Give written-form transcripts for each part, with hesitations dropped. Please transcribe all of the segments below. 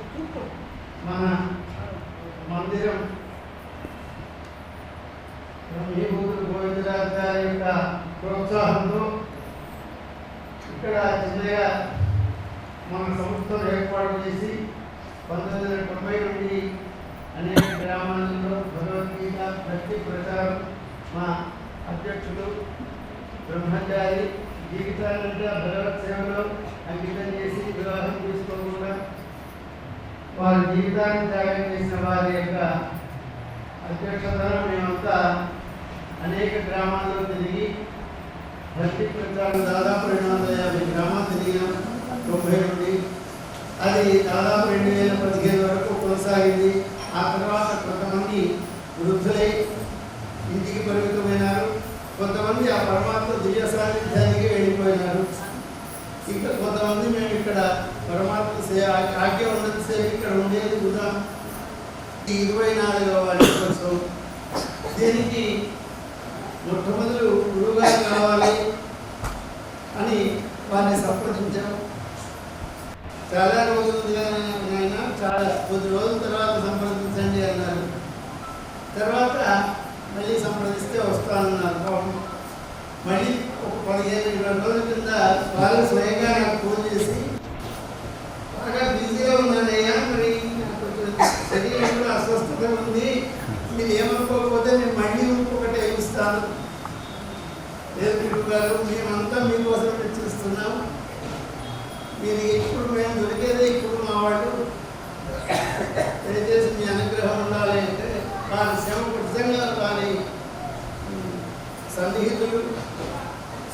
పెట్టు. మన మందిరం గోవిందరాజు గారి యొక్క ప్రోత్సాహంతో ఇక్కడ చిన్నగా మన సంస్థను ఏర్పాటు చేసి 1990 నుండి అనేక గ్రామాలలో భగవద్గీత భక్తి ప్రచారం మా అధ్యక్షుడు బ్రహ్మచారి జీవితాలంతా భగవత్ సేవలో అంకితం చేసి వివాహం చేసుకోకుండా వారి జీవితాన్ని త్యాగం చేసిన వారి యొక్క అధ్యక్షతను మేమంతా అనేక గ్రామాల్లో తిరిగి భక్తి ప్రచారం దాదాపు 250 గ్రామాలు తిరిగాం 90 నుండి. అది దాదాపు 2015 వరకు కొనసాగింది. ఆ తర్వాత కొంతమంది వృద్ధులై ఇంటికి పరిమితమైనారు, కొంతమంది ఆ పరమాత్మ దివ్య సాన్నిధ్యానికి వెళ్ళిపోయినారు. ఇంకా కొంతమంది మేము ఇక్కడ పరమాత్మ సేవ ఆజ్ఞ ఉన్నత సేవ ఇక్కడ ఉండేది కూడా 24వ వార్షికోత్సవం. దీనికి మొట్టమొదలు గురువుగారు కావాలి అని వారిని సంప్రదించాం. చాలా రోజులు అయినా చాలా కొద్ది రోజుల తర్వాత సంప్రదించండి అన్నారు. తర్వాత మళ్ళీ సంప్రదిస్తే వస్తానన్నారు. పాపం మళ్ళీ ఒక 15-20 రోజుల కింద వాళ్ళు స్వయంగా నాకు ఫోన్ చేసి బాగా బిజీగా ఉన్నానయ్యా, మరి శరీరంలో అస్వస్థత ఉంది, మీరు ఏమనుకోకపోతే నేను మళ్ళీ ఇంకొకటి ఇస్తాను. గారు మేమంతా మీకోసం చూస్తున్నాం, మీరు ఇప్పుడు మేము దొరికేదే ఇప్పుడు మా వాళ్ళు దయచేసి మీ అనుగ్రహం ఉండాలి అంటే వారి శ్రమ నిజంగా వారి సన్నిహితులు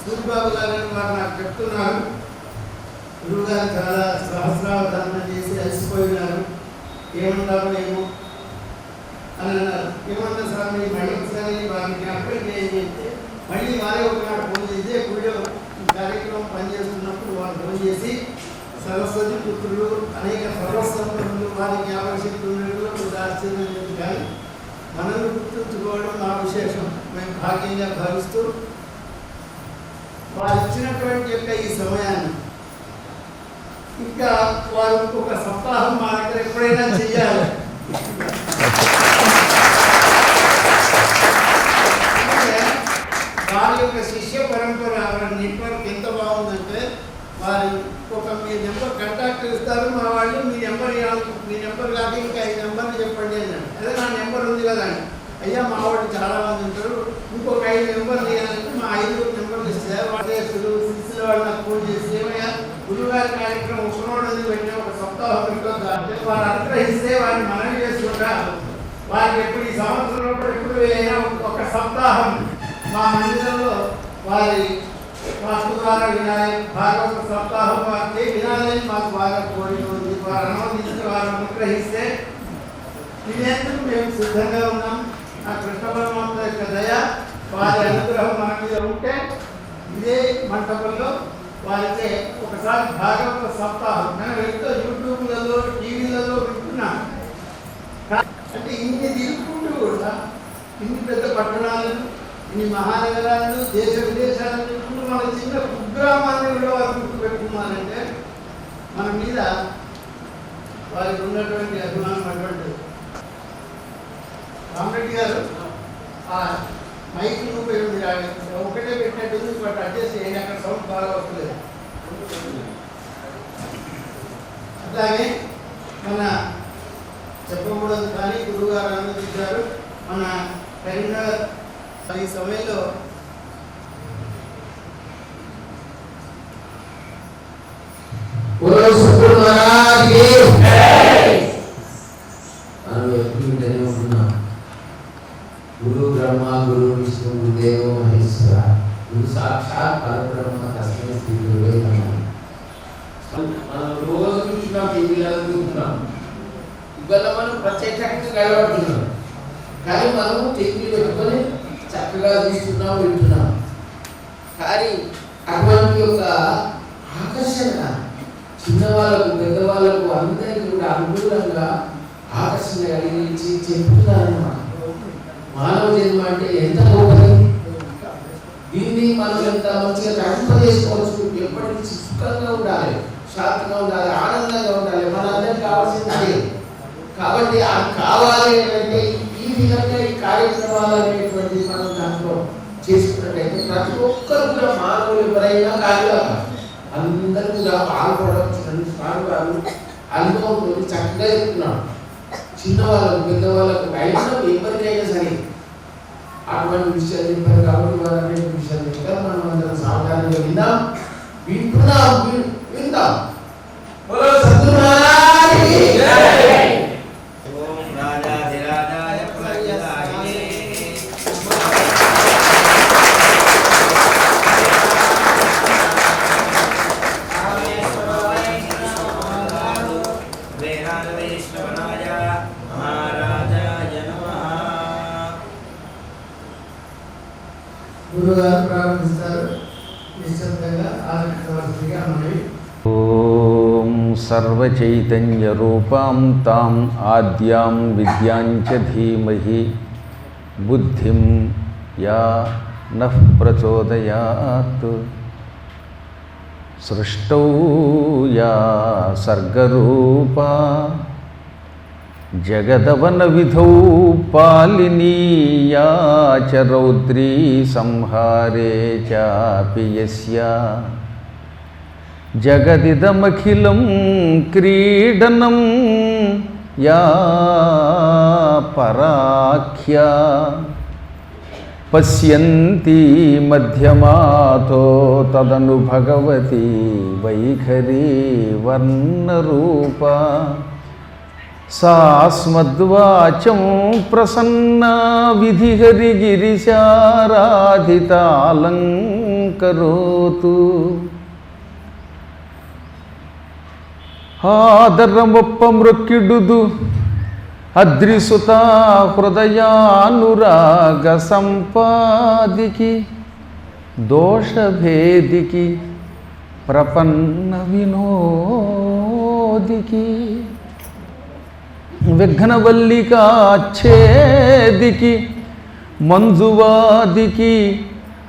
సూర్యబాబు గారని వారు నాకు చెప్తున్నారు. గురువుగారు చాలా సహస్రావధానం చేసి అలసిపోయినారు, ఏమన్నారో ఏమో అని అన్నారు. ఏమన్నా సార్ మీరు మళ్ళీ ఒకసారి వారిని జ్ఞాపకం చేయండి అంటే మళ్ళీ వారే ఒకనాడు ఫోన్ చేసి గుడిలో కార్యక్రమం పనిచేస్తున్నప్పుడు వారు ఫోన్ చేసి సరస్వతి పుత్రులు అనేక సర్వస్వతులు వారి జ్ఞాపక శక్తి ఉండడంలో ఆశ్చర్యం లేదు, కానీ మనల్ని గుర్తుంచుకోవడం మా విశేషం. మేము భాగ్యంగా భావిస్తూ వారు ఇచ్చినటువంటి యొక్క ఈ సమయాన్ని ఇంకా వారు ఒక సప్తాహం మా దగ్గర ఎప్పుడైనా చెయ్యాలి. వారి యొక్క శిష్య పరంపర నెట్వర్క్ ఎంత బాగుందంటే వారి ఒక మీ నెంబర్ కాంటాక్ట్ ఇస్తారు మా వాళ్ళు, మీ నెంబర్ కాదు ఇంకా 5 నెంబర్లు చెప్పండి అన్నాడు. అదే నా నెంబర్ ఉంది కదా అని, అయ్యా మా వాళ్ళు చాలా మంది ఉంటారు, ఇంకొక 5 నెంబర్లు ఇవ్వాలంటే మా 5 నెంబర్లు ఇస్తే వాటేసులు సిరిసిల వాళ్ళు నాకు ఫోన్ చేసి ఏమయ్యా గురువుగారి కార్యక్రమం ఉష్ణోడని పెట్టిన ఒక సప్తాహం పెట్టొద్దా అంటే వారు అనుగ్రహిస్తే వారిని మనవి చేసుకుంటా వారికి ఎప్పుడు ఈ సంవత్సరంలో ఎప్పుడు అయినా ఒక సప్తాహం మా మందిరంలో వారి వాస్తు ద్వారా వినాలి, భాగవత సప్తాహం వారికి వినాలని మాకు బాగా కోరిక ఉంది. వారు అనుమతించి వారు అనుగ్రహిస్తే వినేందుకు మేము సిద్ధంగా ఉన్నాం. ఆ కృష్ణ పరమాత్మ యొక్క దయ వారి అనుగ్రహం మన మీద ఉంటే ఇదే మంటపంలో వారికి ఒకసారి భాగవత సప్తాహం మనం ఎంతో యూట్యూబ్లలో టీవీలలో వింటున్నాం. అంటే ఇన్ని తిరుగుకుంటూ కూడా ఇన్ని పెద్ద పట్టణాలను ఇన్ని మహానగరాలను దేశ విదేశాలను తిరుగుకుంటూ మన చిన్న కుగ్రామాన్ని కూడా వారు గుర్తుపెట్టుకున్నారంటే మన మీద వారికి ఉన్నటువంటి అభిమానం అటువంటిది. రామరెడ్డి గారు ఆ మైక్ ఉపయోగించి ఒకటే పెట్టినట్టుంది, బట్ అడ్జస్ట్ చేయండి, అక్కడ సౌండ్ బాగా వస్తలేదు. అట్లాగే మన చెప్పకూడదు కానీ గురువుగారు అనుమతించారు. మన కరీంనగర్ ఈ సమయంలో గురు బ్రహ్మ గురు విష్ణు గురుదేవో మహేశ్వర మనం రోజు చూస్తున్నాం, టీవీలో చూస్తున్నాం, ఇవాళ మనం ప్రత్యేకంగా కలబడుతున్నాం. కానీ మనము టీవీ పెట్టుకొని చక్కగా చూస్తున్నాం, వింటున్నాం. కానీ అటువంటి యొక్క ఆకర్షణ చిన్నవాళ్ళకు పెద్దవాళ్ళకు అందరికీ కూడా అనుకూలంగా ఆకర్షణ కలిగించి చెప్తున్నారన్నమాట. మానవ జన్మ అంటే ఎంత గొప్పది, దీన్ని మనం ఎంత మంచిగా కల్పజేసుకోవచ్చు. ఎప్పటికీ సుఖంగా ఉండాలి, శాంతంగా ఉండాలి, ఆనందంగా ఉండాలి. మనందరికీ కావాల్సింది అదే. కాబట్టి అది కావాలి అంటే ఈ విధంగా ఈ కార్యక్రమాలు అనేటువంటి మనం దాంట్లో చేసుకున్నట్టయితే ప్రతి ఒక్కరు కూడా మానవులు ఎవరైనా కాదు అందరూ కూడా పాల్పడవచ్చు. పాల్గొనాలి అనుభవంతో చక్కగా చెప్తున్నాం. చిన్నవాళ్ళకు పెద్దవాళ్ళకు అయినా ఎవరికైనా సరే అటువంటి విషయాలు చెప్పారు. కాబట్టి వారు అనేక విషయాలు చెప్పారు. మనం అందరం సాధారణంగా విందాం, విందాం. గురుగారు ప్రారంభిస్తారు. నిశ్శబ్దంగా ఆలోచించవలసిందిగా మనవి. ఓం సర్వచైతన్యరూపాం తాం ఆద్యాం విద్యాం చ ధీమహి బుద్ధిం యా నః ప్రచోదయాత్. సృష్టౌ యా సర్గరూపా జగదవన విధౌ పాలినీయా చ రౌద్రీ సంహారే చాపి యస్యా జగదిదమఖిలం క్రీడనం యా పరాఖ్యా పశ్యంతి మధ్యమాతో తదను భగవతి వైఖరీ వర్ణరూపా సాస్మద్వాచం ప్రసన్నా విధిహరిగిరిశారాధితాలంకరోతు. ఆదరమొప్పమృక్కిడుదు అద్రిసుతా హృదయానురాగ సంపాదికి దోషభేదికి ప్రపన్న వినోదికి విఘ్నవల్లికాచ్ఛేదికి మంజువాదికి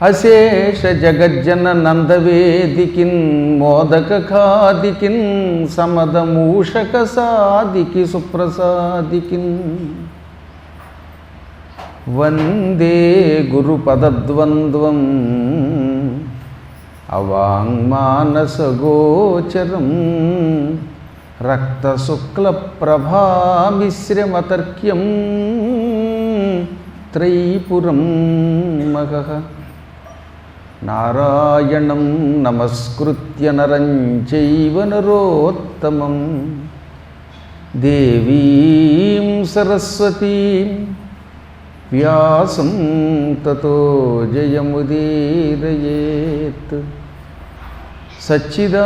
అశేష జగజ్జన నందవేదికిన్ మోదకఖాదికిన్ సమదమూషక సాదికి సుప్రసాదికిన్ వందే గురుపదద్వంద్వం అవాంగ్మానసగోచరం రక్తశుక్లప్రభామిశ్రమతర్క్యం త్రైపురం మగః. నారాయణం నమస్కృత్య నరం చైవ నరోత్తమం దేవీం సరస్వతీం వ్యాసం తతో జయముదీరయేత్. సచ్చిదానందరూపాయ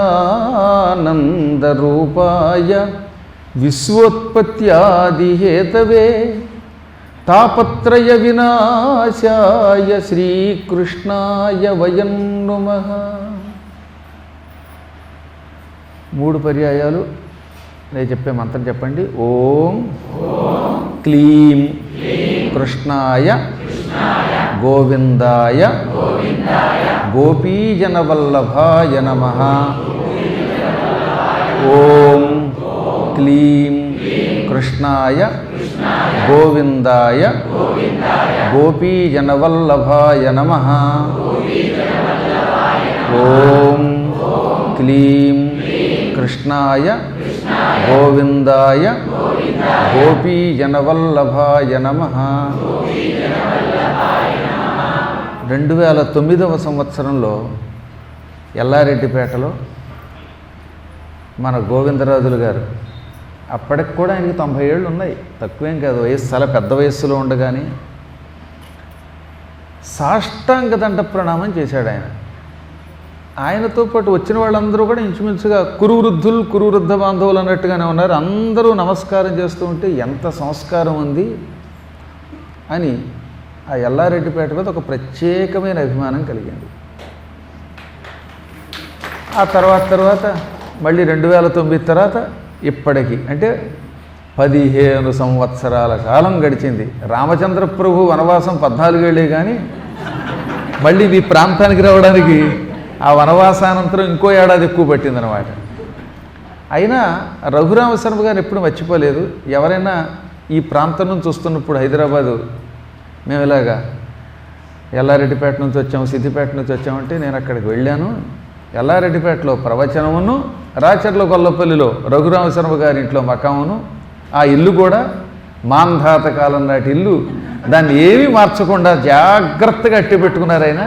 విశ్వోత్పత్యాదిహేతవే తాపత్రయ వినాశాయ శ్రీకృష్ణాయ వయం నమః. 3 పర్యాయాలు నేను చెప్పే మంత్రం చెప్పండి. ఓం క్లీం కృష్ణాయ గోవిందాయ గోపీజనవల్లభాయ నమః. ఓం క్లీం కృష్ణాయ గోవిందాయ గోపీజనవల్లభాయ నమః. ఓం క్లీం కృష్ణాయ గోవిందాయ గోపీజనవల్లభాయ నమః. 2009వ సంవత్సరంలో ఎల్లారెడ్డిపేటలో మన గోవిందరాజులు గారు, అప్పటికి కూడా ఆయనకి 90 ఏళ్ళు ఉన్నాయి, తక్కువేం కాదు, వయస్సు చాలా పెద్ద వయస్సులో ఉండగానే సాష్టాంగ దండ ప్రణామం చేశాడు ఆయన. ఆయనతో పాటు వచ్చిన వాళ్ళందరూ కూడా ఇంచుమించుగా కురువృద్ధులు కురువృద్ధ బాంధవులు అన్నట్టుగానే ఉన్నారు. అందరూ నమస్కారం చేస్తూ ఉంటే ఎంత సంస్కారం ఉంది అని ఆ ఎల్లారెడ్డిపేట మీద ఒక ప్రత్యేకమైన అభిమానం కలిగింది. ఆ తర్వాత మళ్ళీ 2009 తర్వాత ఇప్పటికి అంటే 15 సంవత్సరాల కాలం గడిచింది. రామచంద్ర ప్రభు వనవాసం 14 ఏళ్ళే కానీ మళ్ళీ మీ ప్రాంతానికి రావడానికి ఆ వనవాసానంతరం ఇంకో ఏడాది ఎక్కువ పట్టిందనమాట. అయినా రఘురామశర్మ గారు ఎప్పుడు మర్చిపోలేదు. ఎవరైనా ఈ ప్రాంతం నుంచి వస్తున్నప్పుడు హైదరాబాదు మేము ఇలాగా ఎల్లారెడ్డిపేట నుంచి వచ్చాము, సిద్దిపేట నుంచి వచ్చామంటే నేను అక్కడికి వెళ్ళాను. ఎల్లారెడ్డిపేటలో ప్రవచనమును, రాచర్ల గొల్లపల్లిలో రఘురామశర్మ గారి ఇంట్లో మకామును, ఆ ఇల్లు కూడా మాంధాత కాలం నాటి ఇల్లు, దాన్ని ఏమీ మార్చకుండా జాగ్రత్తగా అట్టి పెట్టుకున్నారు ఆయన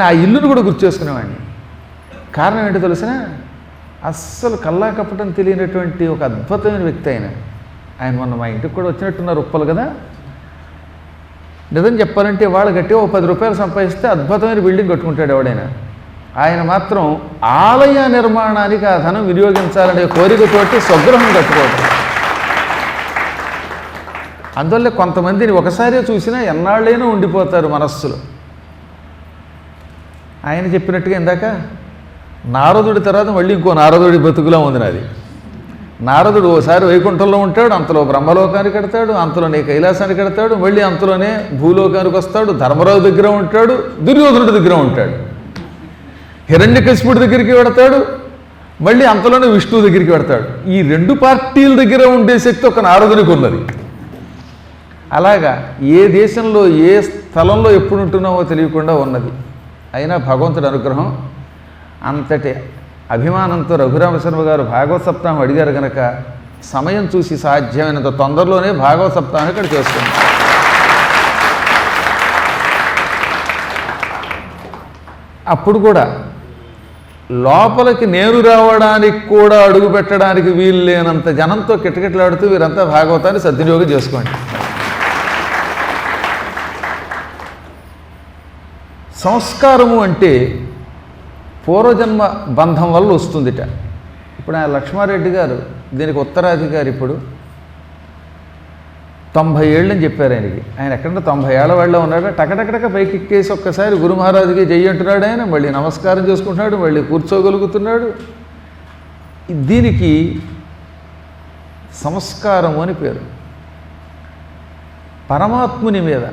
ఆ ఇల్లును కూడా గుర్తు చేసుకునేవాడిని. కారణం ఏంటో తెలిసినా అస్సలు కల్లా కప్పటం తెలియనటువంటి ఒక అద్భుతమైన వ్యక్తి ఆయన మొన్న మా ఇంటికి కూడా వచ్చినట్టున్నారు ఉప్పలు కదా. నిజం చెప్పాలంటే వాళ్ళు గట్టిగా ఓ 10 రూపాయలు సంపాదిస్తే అద్భుతమైన బిల్డింగ్ కట్టుకుంటాడు ఎవడైనా. ఆయన మాత్రం ఆలయ నిర్మాణానికి ఆ ధనం వినియోగించాలనే కోరికతోటి స్వగృహం కట్టుకోవడం. అందువల్ల కొంతమందిని ఒకసారి చూసినా ఎన్నాళ్ళైనా ఉండిపోతారు మనస్సులో. ఆయన చెప్పినట్టుగా ఇందాక నారదుడి తర్వాత మళ్ళీ ఇంకో నారదుడి బతుకులా ఉంది నాది. నారదుడు ఓసారి వైకుంఠంలో ఉంటాడు, అంతలో బ్రహ్మలోకానికి కడతాడు, అంతలోనే కైలాసానికి కడతాడు, మళ్ళీ అంతలోనే భూలోకానికి వస్తాడు, ధర్మరాజు దగ్గర ఉంటాడు, దుర్యోధనుడి దగ్గర ఉంటాడు, హిరణ్యకశిపుడి దగ్గరికి పెడతాడు, మళ్ళీ అంతలోనే విష్ణువు దగ్గరికి పెడతాడు. ఈ 2 పార్టీల దగ్గర ఉండే శక్తి ఒక నారదునికి ఉన్నది. అలాగా ఏ దేశంలో ఏ స్థలంలో ఎప్పుడు ఉంటున్నామో తెలియకుండా ఉన్నది. అయినా భగవంతుడి అనుగ్రహం. అంతటి అభిమానంతో రఘురామశర్మ గారు భాగవత సప్తాహం అడిగారు కనుక సమయం చూసి సాధ్యమైనంత తొందరలోనే భాగవత సప్తాహం ఇక్కడ చేస్తుంది. అప్పుడు కూడా లోపలికి నేరు రావడానికి కూడా అడుగు పెట్టడానికి వీలు లేనంత జనంతో కిటకిటలాడుతూ వీరంతా భాగవతాన్ని సద్వినియోగం చేసుకోండి. సంస్కారము అంటే పూర్వజన్మ బంధం వల్ల వస్తుందిట. ఇప్పుడు ఆయన లక్ష్మారెడ్డి గారు దీనికి ఉత్తరాధికారి. ఇప్పుడు 90 ఏళ్ళని చెప్పారు ఆయనకి. ఆయన ఎక్కడన్నా 90 ఏళ్ళ వాళ్ళ ఉన్నాడు. టకటకటక పైకి ఎక్కేసి ఒక్కసారి గురు మహారాజుకి జై అంటున్నాడు. ఆయన మళ్ళీ నమస్కారం చేసుకుంటున్నాడు, మళ్ళీ కూర్చోగలుగుతున్నాడు. దీనికి సంస్కారము అని పేరు. పరమాత్ముని మీద,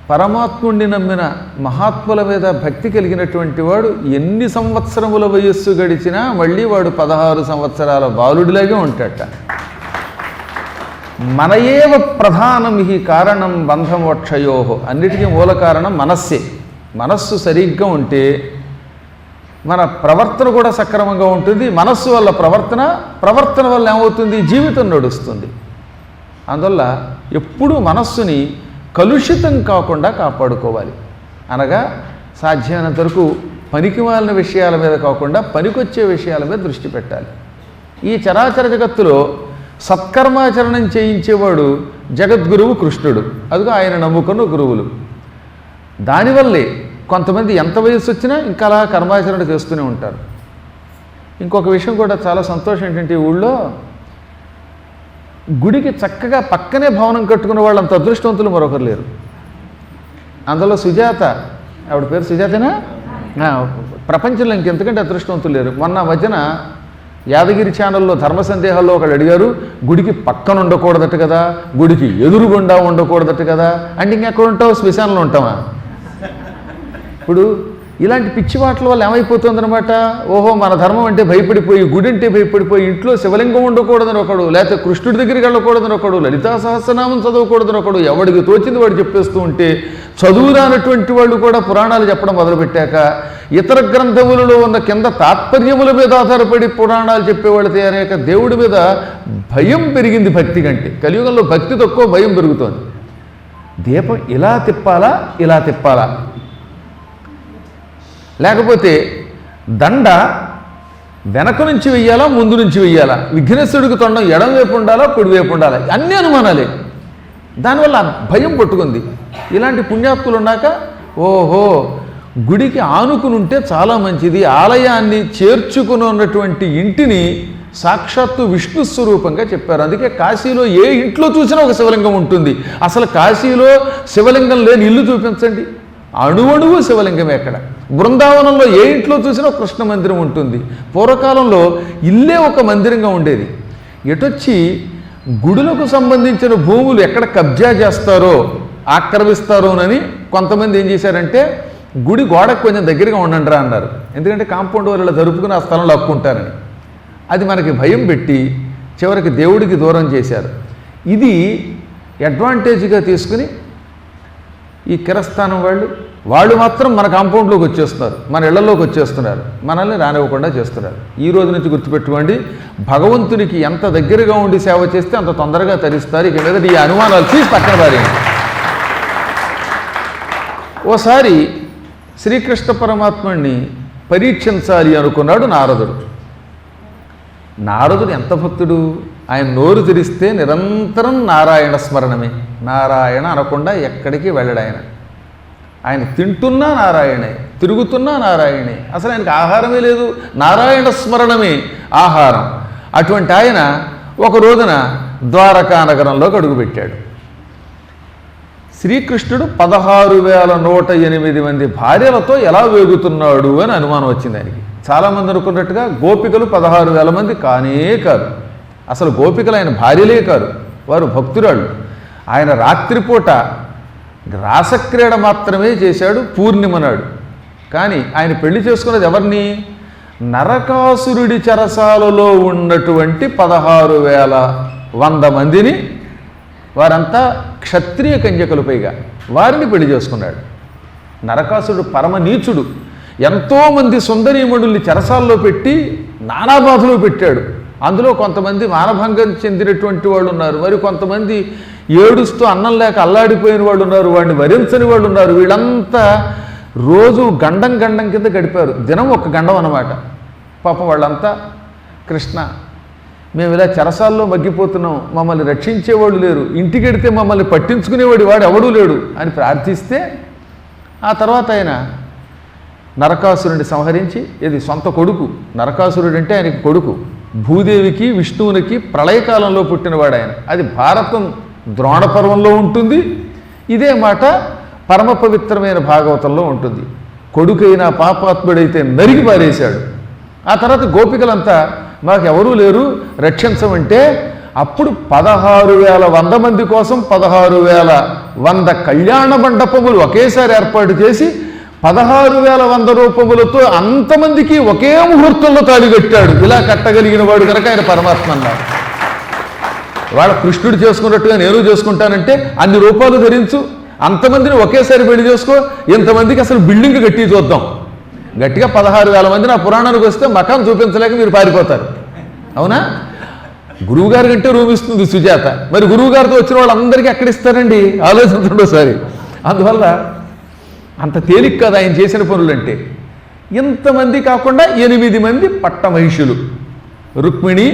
పరమాత్ముడిని నమ్మిన మహాత్ముల మీద భక్తి కలిగినటువంటి వాడు ఎన్ని సంవత్సరముల వయస్సు గడిచినా మళ్ళీ వాడు 16 సంవత్సరాల బాలుడిలాగే ఉంటాడట. మనయేవ ప్రధానం హి కారణం బంధమోక్షయోహో. అన్నిటికీ మూల కారణం మనస్సే. మనస్సు సరిగ్గా ఉంటే మన ప్రవర్తన కూడా సక్రమంగా ఉంటుంది. మనస్సు వల్ల ప్రవర్తన వల్ల ఏమవుతుంది, జీవితం నడుస్తుంది. అందువల్ల ఎప్పుడూ మనస్సుని కలుషితం కాకుండా కాపాడుకోవాలి. అనగా సాధ్యమైనంత వరకు పనికిమాలిన విషయాల మీద కాకుండా పనికొచ్చే విషయాల మీద దృష్టి పెట్టాలి. ఈ చరాచర జగత్తులో సత్కర్మాచరణం చేయించేవాడు జగద్గురువు కృష్ణుడు. అదిగో ఆయన నమ్ముకున్న గురువులు. దానివల్లే కొంతమంది ఎంత వయస్సు వచ్చినా ఇంకా అలా కర్మాచరణ చేస్తూనే ఉంటారు. ఇంకొక విషయం కూడా చాలా సంతోషం ఏంటంటే, ఊళ్ళో గుడికి చక్కగా పక్కనే భవనం కట్టుకున్న వాళ్ళు అంత అదృష్టవంతులు మరొకరు లేరు. అందులో సుజాత, ఆవిడ పేరు సుజాతనా, ప్రపంచంలో ఇంకెంతకంటే అదృష్టవంతులు లేరు. మొన్న మధ్యన యాదగిరి ఛానల్లో ధర్మ సందేహాల్లో ఒకళ్ళు అడిగారు, గుడికి పక్కన ఉండకూడదట కదా, గుడికి ఎదురుగుండా ఉండకూడదట కదా. అంటే ఇంకెక్కడ ఉంటావు, శ్మశానంలో ఉంటావా? ఇప్పుడు ఇలాంటి పిచ్చి మాటల వల్ల ఏమైపోతుందనమాట, ఓహో మన ధర్మం అంటే భయపడిపోయి, గుడి అంటే భయపడిపోయి, ఇంట్లో శివలింగం ఉండకూడదని ఒకడు, లేకపోతే కృష్ణుడి దగ్గరికి వెళ్ళకూడదని ఒకడు, లలితా సహస్రనామం చదవకూడదని ఒకడు, ఎవడికి తోచింది వాడు చెప్పేస్తూ ఉంటే, చదువు రానటువంటి వాళ్ళు కూడా పురాణాలు చెప్పడం మొదలుపెట్టాక ఇతర గ్రంథములలో ఉన్న కింద తాత్పర్యముల మీద ఆధారపడి పురాణాలు చెప్పేవాళ్ళు తయారయ్యాక దేవుడి మీద భయం పెరిగింది భక్తి కంటే. కలియుగంలో భక్తి తక్కువ, భయం పెరుగుతోంది. దీపం ఇలా తిప్పాలా, ఇలా తిప్పాలా, లేకపోతే దండ వెనక నుంచి వెయ్యాలా, ముందు నుంచి వెయ్యాలా, విఘ్నేశ్వరుడికి తొండం ఎడం వైపు ఉండాలా, కుడివైపు ఉండాలా, అన్నీ అనుమానాలే. దానివల్ల భయం పట్టుకుంది. ఇలాంటి పుణ్యాత్ములు ఉన్నాక ఓహో గుడికి ఆనుకుని ఉంటే చాలా మంచిది. ఆలయాన్ని చేర్చుకుని ఉన్నటువంటి ఇంటిని సాక్షాత్తు విష్ణు స్వరూపంగా చెప్పారు. అందుకే కాశీలో ఏ ఇంట్లో చూసినా ఒక శివలింగం ఉంటుంది. అసలు కాశీలో శివలింగం లేని ఇల్లు చూపించండి, అణువణువు శివలింగమే. ఎక్కడ బృందావనంలో ఏ ఇంట్లో చూసినా కృష్ణ మందిరం ఉంటుంది. పూర్వకాలంలో ఇల్లే ఒక మందిరంగా ఉండేది. ఎటొచ్చి గుడులకు సంబంధించిన భూములు ఎక్కడ కబ్జా చేస్తారో ఆక్రమిస్తారోనని కొంతమంది ఏం చేశారంటే గుడి గోడకు కొంచెం దగ్గరగా ఉండండి రా అన్నారు. ఎందుకంటే కాంపౌండ్ వాళ్ళు జరుపుకుని ఆ స్థలంలో అక్కుంటారని. అది మనకి భయం పెట్టి చివరికి దేవుడికి దూరం చేశారు. ఇది అడ్వాంటేజ్గా తీసుకుని ఈ కిరస్థానం వాళ్ళు మాత్రం మన కాంపౌండ్లోకి వచ్చేస్తున్నారు, మన ఇళ్లలోకి వచ్చేస్తున్నారు, మనల్ని రానివ్వకుండా చేస్తున్నారు. ఈ రోజు నుంచి గుర్తుపెట్టుకోండి, భగవంతునికి ఎంత దగ్గరగా ఉండి సేవ చేస్తే అంత తొందరగా తరిస్తారు. ఇక మీద ఈ అనుమానాలు తీసి పక్కన పారేయండి. ఓసారి శ్రీకృష్ణ పరమాత్మని పరీక్షించాలి అనుకున్నాడు నారదుడు. నారదుడు ఎంత భక్తుడు! ఆయన నోరు తెరిస్తే నిరంతరం నారాయణ స్మరణమే. నారాయణ అనకుండా ఎక్కడికి వెళ్ళడు ఆయన తింటున్నా నారాయణే, తిరుగుతున్నా నారాయణే. అసలు ఆయనకి ఆహారమే లేదు, నారాయణ స్మరణమే ఆహారం. అటువంటి ఆయన ఒక రోజున ద్వారకా నగరంలోకి అడుగుపెట్టాడు. శ్రీకృష్ణుడు 16,108 మంది భార్యలతో ఎలా వేగుతున్నాడు అని అనుమానం వచ్చింది ఆయనకి. చాలామంది అనుకున్నట్టుగా గోపికలు 16,000 మంది కానే కాదు. అసలు గోపికలు ఆయన భార్యలే కాదు, వారు భక్తురాళ్ళు. ఆయన రాత్రిపూట రాసక్రీడ మాత్రమే చేశాడు పూర్ణిమ నాడు. కానీ ఆయన పెళ్లి చేసుకున్నది ఎవరిని? నరకాసురుడి చెరసాలలో ఉన్నటువంటి 16,100 మందిని. వారంతా క్షత్రియ కన్యకలు, పైగా వారిని పెళ్లి చేసుకున్నాడు. నరకాసురుడు పరమ నీచుడు. ఎంతోమంది సుందరీమణుల్ని చెరసాల్లో పెట్టి నానా బాధలు పెట్టాడు. అందులో కొంతమంది మానభంగం చెందినటువంటి వాళ్ళు ఉన్నారు, మరి కొంతమంది ఏడుస్తూ అన్నం లేక అల్లాడిపోయిన వాళ్ళు ఉన్నారు, వాడిని వరించని వాళ్ళు ఉన్నారు. వీళ్ళంతా రోజు గండం కింద గడిపారు. దినం ఒక గండం అన్నమాట. పాపం వాళ్ళంతా, కృష్ణ మేము ఇలా చెరసాల్లో మగ్గిపోతున్నాం, మమ్మల్ని రక్షించేవాళ్ళు లేరు, ఇంటికి వెడితే మమ్మల్ని పట్టించుకునేవాడు వాడు ఎవడూ లేడు అని ప్రార్థిస్తే, ఆ తర్వాత ఆయన నరకాసురుడిని సంహరించి, ఇది సొంత కొడుకు. నరకాసురుడు అంటే ఆయనకి కొడుకు. భూదేవికి విష్ణువునికి ప్రళయకాలంలో పుట్టినవాడు ఆయన. అది భారతం ద్రోణపర్వంలో ఉంటుంది. ఇదే మాట పరమ పవిత్రమైన భాగవతంలో ఉంటుంది. కొడుకైన పాపాత్ముడైతే నరికి పారేశాడు. ఆ తర్వాత గోపికలంతా మాకెవరూ లేరు రక్షించమంటే, అప్పుడు 16,100 మంది కోసం 16,100 కళ్యాణ మండపములు ఒకేసారి ఏర్పాటు చేసి 16,100 రూపములతో అంతమందికి ఒకే ముహూర్తంలో తాళి కట్టాడు. ఇలా కట్టగలిగిన వాడు కనుక ఆయన పరమాత్మ అన్నారు. వాళ్ళ కృష్ణుడు చేసుకున్నట్టుగా నేను చేసుకుంటానంటే అన్ని రూపాలు ధరించు, అంతమందిని ఒకేసారి పెళ్లి చేసుకో, ఇంతమందికి అసలు బిల్డింగ్ కట్టి చూద్దాం. గట్టిగా 16,000 మంది నా పురాణానికి వస్తే మకాం చూపించలేక మీరు పారిపోతారు. అవునా? గురువుగారి కంటే రూమ్ ఇస్తుంది సుజాత, మరి గురువుగారితో వచ్చిన వాళ్ళందరికీ ఎక్కడ ఇస్తారండి? ఆలోచించండి ఒకసారి. అందువల్ల అంత తేలిక కాదు ఆయన చేసిన పనులంటే. ఇంతమంది కాకుండా 8 మంది పట్టమహిషులు. రుక్మిణి,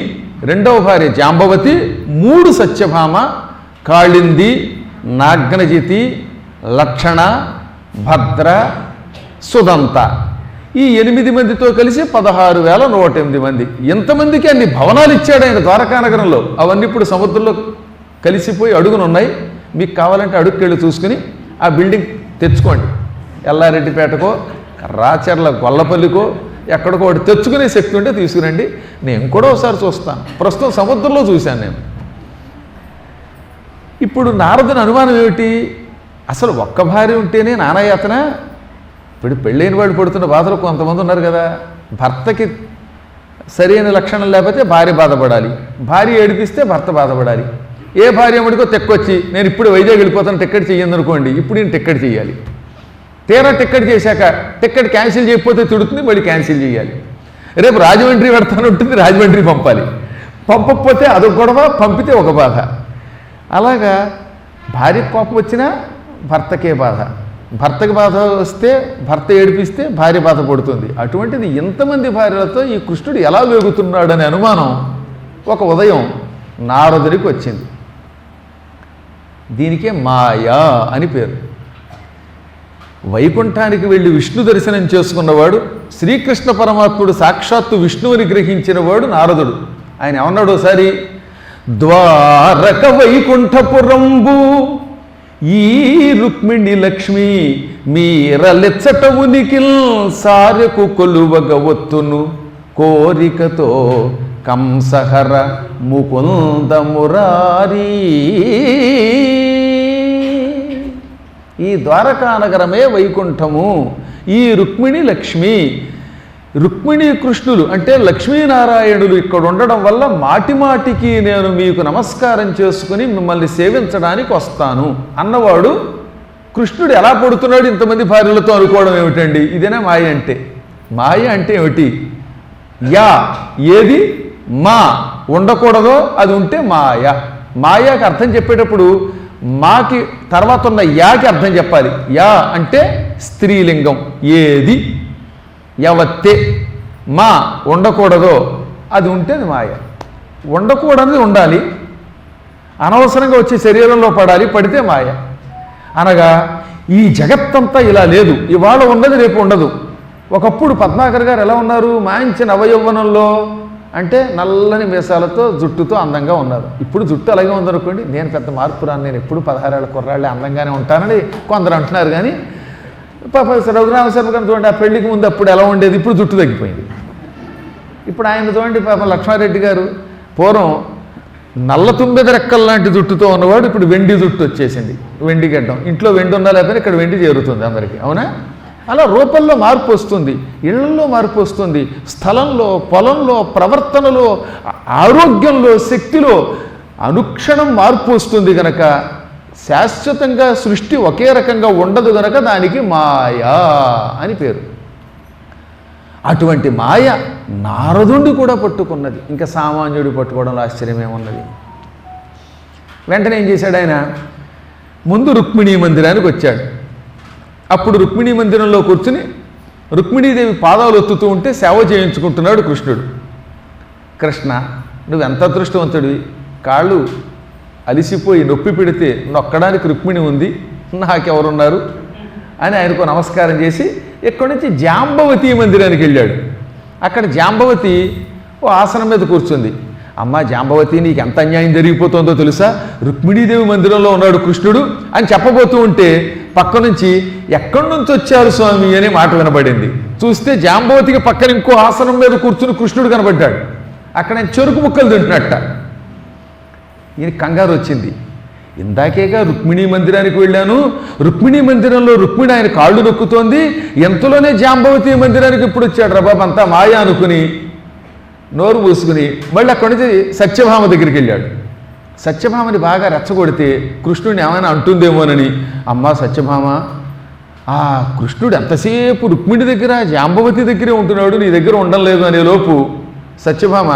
రెండవ భార్య జాంబవతి, 3 సత్యభామ, కాళింది, నాగ్నజితి, లక్షణ, భద్ర, సుదంత. ఈ 8 మందితో కలిసి 16,108 మంది. ఎంతమందికి అన్ని భవనాలు ఇచ్చాడు ఆయన ద్వారకానగరంలో. అవన్నీ ఇప్పుడు సముద్రంలో కలిసిపోయి అడుగునున్నాయి. మీకు కావాలంటే అడుగుకెళ్ళి చూసుకుని ఆ బిల్డింగ్ తెచ్చుకోండి. ఎల్లారెడ్డిపేటకో రాచర్ల గొల్లపల్లికో ఎక్కడికో ఒకటి తెచ్చుకునే శక్తి ఉంటే తీసుకురండి. నేను కూడా ఒకసారి చూస్తాను. ప్రస్తుతం సముద్రంలో చూశాను నేను. ఇప్పుడు నారదుని అనుమానం ఏమిటి? అసలు ఒక్క భార్య ఉంటేనే నానాయాతన. ఇప్పుడు పెళ్ళైన వాడు పడుతున్న బాధలు కొంతమంది ఉన్నారు కదా. భర్తకి సరైన లక్షణం లేకపోతే భార్య బాధపడాలి, భార్య ఏడిపిస్తే భర్త బాధపడాలి. ఏ భార్య మడికో తెక్కొచ్చి నేను ఇప్పుడు వైజాగ్ వెళ్ళిపోతాను టికెట్ చెయ్యండి అనుకోండి, ఇప్పుడు నేను టికెట్ చేయాలి. తీరా టికెట్ చేశాక టికెట్ క్యాన్సిల్ చేయకపోతే తిడుతుంది, మళ్ళీ క్యాన్సిల్ చేయాలి. రేపు రాజమండ్రి పెడతాను ఉంటుంది, రాజమండ్రి పంపాలి. పంపకపోతే అదొక గొడవ, పంపితే ఒక బాధ. అలాగా భార్య కోపం వచ్చినా భర్తకే బాధ, భర్తకి బాధ వస్తే భర్త ఏడిపిస్తే భార్య బాధపడుతుంది. అటువంటిది ఇంతమంది భార్యలతో ఈ కృష్ణుడు ఎలా వేగుతున్నాడనే అనుమానం ఒక ఉదయం నారదునికి వచ్చింది. దీనికే మాయా అని పేరు. వైకుంఠానికి వెళ్ళి విష్ణు దర్శనం చేసుకున్నవాడు, శ్రీకృష్ణ పరమాత్ముడు సాక్షాత్తు విష్ణువుని గ్రహించిన వాడు నారదుడు. ఆయన ఏమన్నాడు ఒకసారి, ద్వారక వైకుంఠపురంబు ఈ రుక్మిణి లక్ష్మి మీరలెచ్చట ఉనికిల్ సారెకు కొలువగ ఒత్తును కోరికతో కంసహర ముకుంద మురారీ. ఈ ద్వారకా నగరమే వైకుంఠము. ఈ రుక్మిణి లక్ష్మి, రుక్మిణీ కృష్ణులు అంటే లక్ష్మీనారాయణులు ఇక్కడ ఉండడం వల్ల మాటి మాటికి నేను మీకు నమస్కారం చేసుకుని మిమ్మల్ని సేవించడానికి వస్తాను అన్నవాడు కృష్ణుడు ఎలా పడుతున్నాడు ఇంతమంది భార్యలతో అనుకోవడం ఏమిటండి? ఇదేనా మాయ అంటే? మాయ అంటే ఏమిటి? యా ఏది మా ఉండకూడదో అది ఉంటే మాయ. మాయాకి అర్థం చెప్పేటప్పుడు మాకి తర్వాత ఉన్న యాకి అర్థం చెప్పాలి. యా అంటే స్త్రీలింగం, ఏది యవత్తే. మా ఉండకూడదో అది ఉంటే అది మాయ. ఉండకూడనిది ఉండాలి, అనవసరంగా వచ్చి శరీరంలో పడాలి, పడితే మాయ. అనగా ఈ జగత్తంతా ఇలా లేదు, ఇవాళ ఉన్నది రేపు ఉండదు. ఒకప్పుడు పద్మాకర్ గారు ఎలా ఉన్నారు? మంచి నవయౌవనంలో అంటే నల్లని మీసాలతో జుట్టుతో అందంగా ఉన్నారు. ఇప్పుడు జుట్టు అలాగే ఉందనుకోండి. నేను పెద్ద మార్పు రాను, నేను ఎప్పుడు 16 ఏళ్ళ కుర్రాళ్ళే అందంగానే ఉంటానని కొందరు అంటున్నారు. కానీ పాప రఘురామ శర్మ గారిని చూడండి, ఆ పెళ్లికి ముందు అప్పుడు ఎలా ఉండేది, ఇప్పుడు జుట్టు తగ్గిపోయింది. ఇప్పుడు ఆయన చూడండి, పాప లక్ష్మారెడ్డి గారు పూర్వం నల్ల తుమ్మెద రెక్కల లాంటి జుట్టుతో ఉన్నవాడు ఇప్పుడు వెండి జుట్టు వచ్చేసింది, వెండి గడ్డం. ఇంట్లో వెండి ఉన్నా లేకపోతే ఇక్కడ వెండి చేరుతుంది అందరికీ, అవునా? అలా రూపంలో మార్పు వస్తుంది, ఇళ్లలో మార్పు వస్తుంది, స్థలంలో, పొలంలో, ప్రవర్తనలో, ఆరోగ్యంలో, శక్తిలో అనుక్షణం మార్పు వస్తుంది. కనుక శాశ్వతంగా సృష్టి ఒకే రకంగా ఉండదు కనుక దానికి మాయా అని పేరు. అటువంటి మాయ నారదుండి కూడా పట్టుకున్నది. ఇంకా సామాన్యుడు పట్టుకోవడంలో ఆశ్చర్యమేమున్నది? వెంటనే ఏం చేశాడు ఆయన? ముందు రుక్మిణీ మందిరానికి వచ్చాడు. అప్పుడు రుక్మిణీ మందిరంలో కూర్చుని రుక్మిణీదేవి పాదాలు ఒత్తుతూ ఉంటే సేవ చేయించుకుంటున్నాడు కృష్ణుడు. కృష్ణ, నువ్వు ఎంత అదృష్టవంతుడివి, కాళ్ళు అలిసిపోయి నొప్పి పెడితే నొక్కడానికి రుక్మిణి ఉంది, నాకెవరున్నారు అని ఆయనకు నమస్కారం చేసి ఇక్కడి నుంచి జాంబవతి మందిరానికి వెళ్ళాడు. అక్కడ జాంబవతి ఓ ఆసనం మీద కూర్చుంది. అమ్మ జాంబవతి, నీకు ఎంత అన్యాయం జరిగిపోతుందో తెలుసా? రుక్మిణీదేవి మందిరంలో ఉన్నాడు కృష్ణుడు అని చెప్పబోతూ ఉంటే పక్క నుంచి ఎక్కడి నుంచి వచ్చారు స్వామి అనే మాట వినబడింది. చూస్తే జాంబవతికి పక్కన ఇంకో ఆసనం మీద కూర్చుని కృష్ణుడు కనబడ్డాడు. అక్కడ ఆయన చెరుకు ముక్కలు తింటున్నట్ట. ఈయన కంగారు వచ్చింది. ఇందాకేగా రుక్మిణీ మందిరానికి వెళ్ళాను, రుక్మిణీ మందిరంలో రుక్మిణి ఆయన కాళ్ళు నొక్కుతోంది, ఎంతలోనే జాంబవతి మందిరానికి ఇప్పుడు వచ్చాడు రా బాబు, అంతా మాయ అనుకుని నోరు మూసుకుని మళ్ళీ అక్కడి నుంచి సత్యభామ దగ్గరికి వెళ్ళాడు. సత్యభామని బాగా రెచ్చగొడితే కృష్ణుడిని ఏమైనా అంటుందేమోనని, అమ్మా సత్యభామ, ఆ కృష్ణుడు ఎంతసేపు రుక్మిణి దగ్గర జాంబవతి దగ్గరే ఉంటున్నాడు, నీ దగ్గర ఉండడం లేదు అనే లోపు సత్యభామ,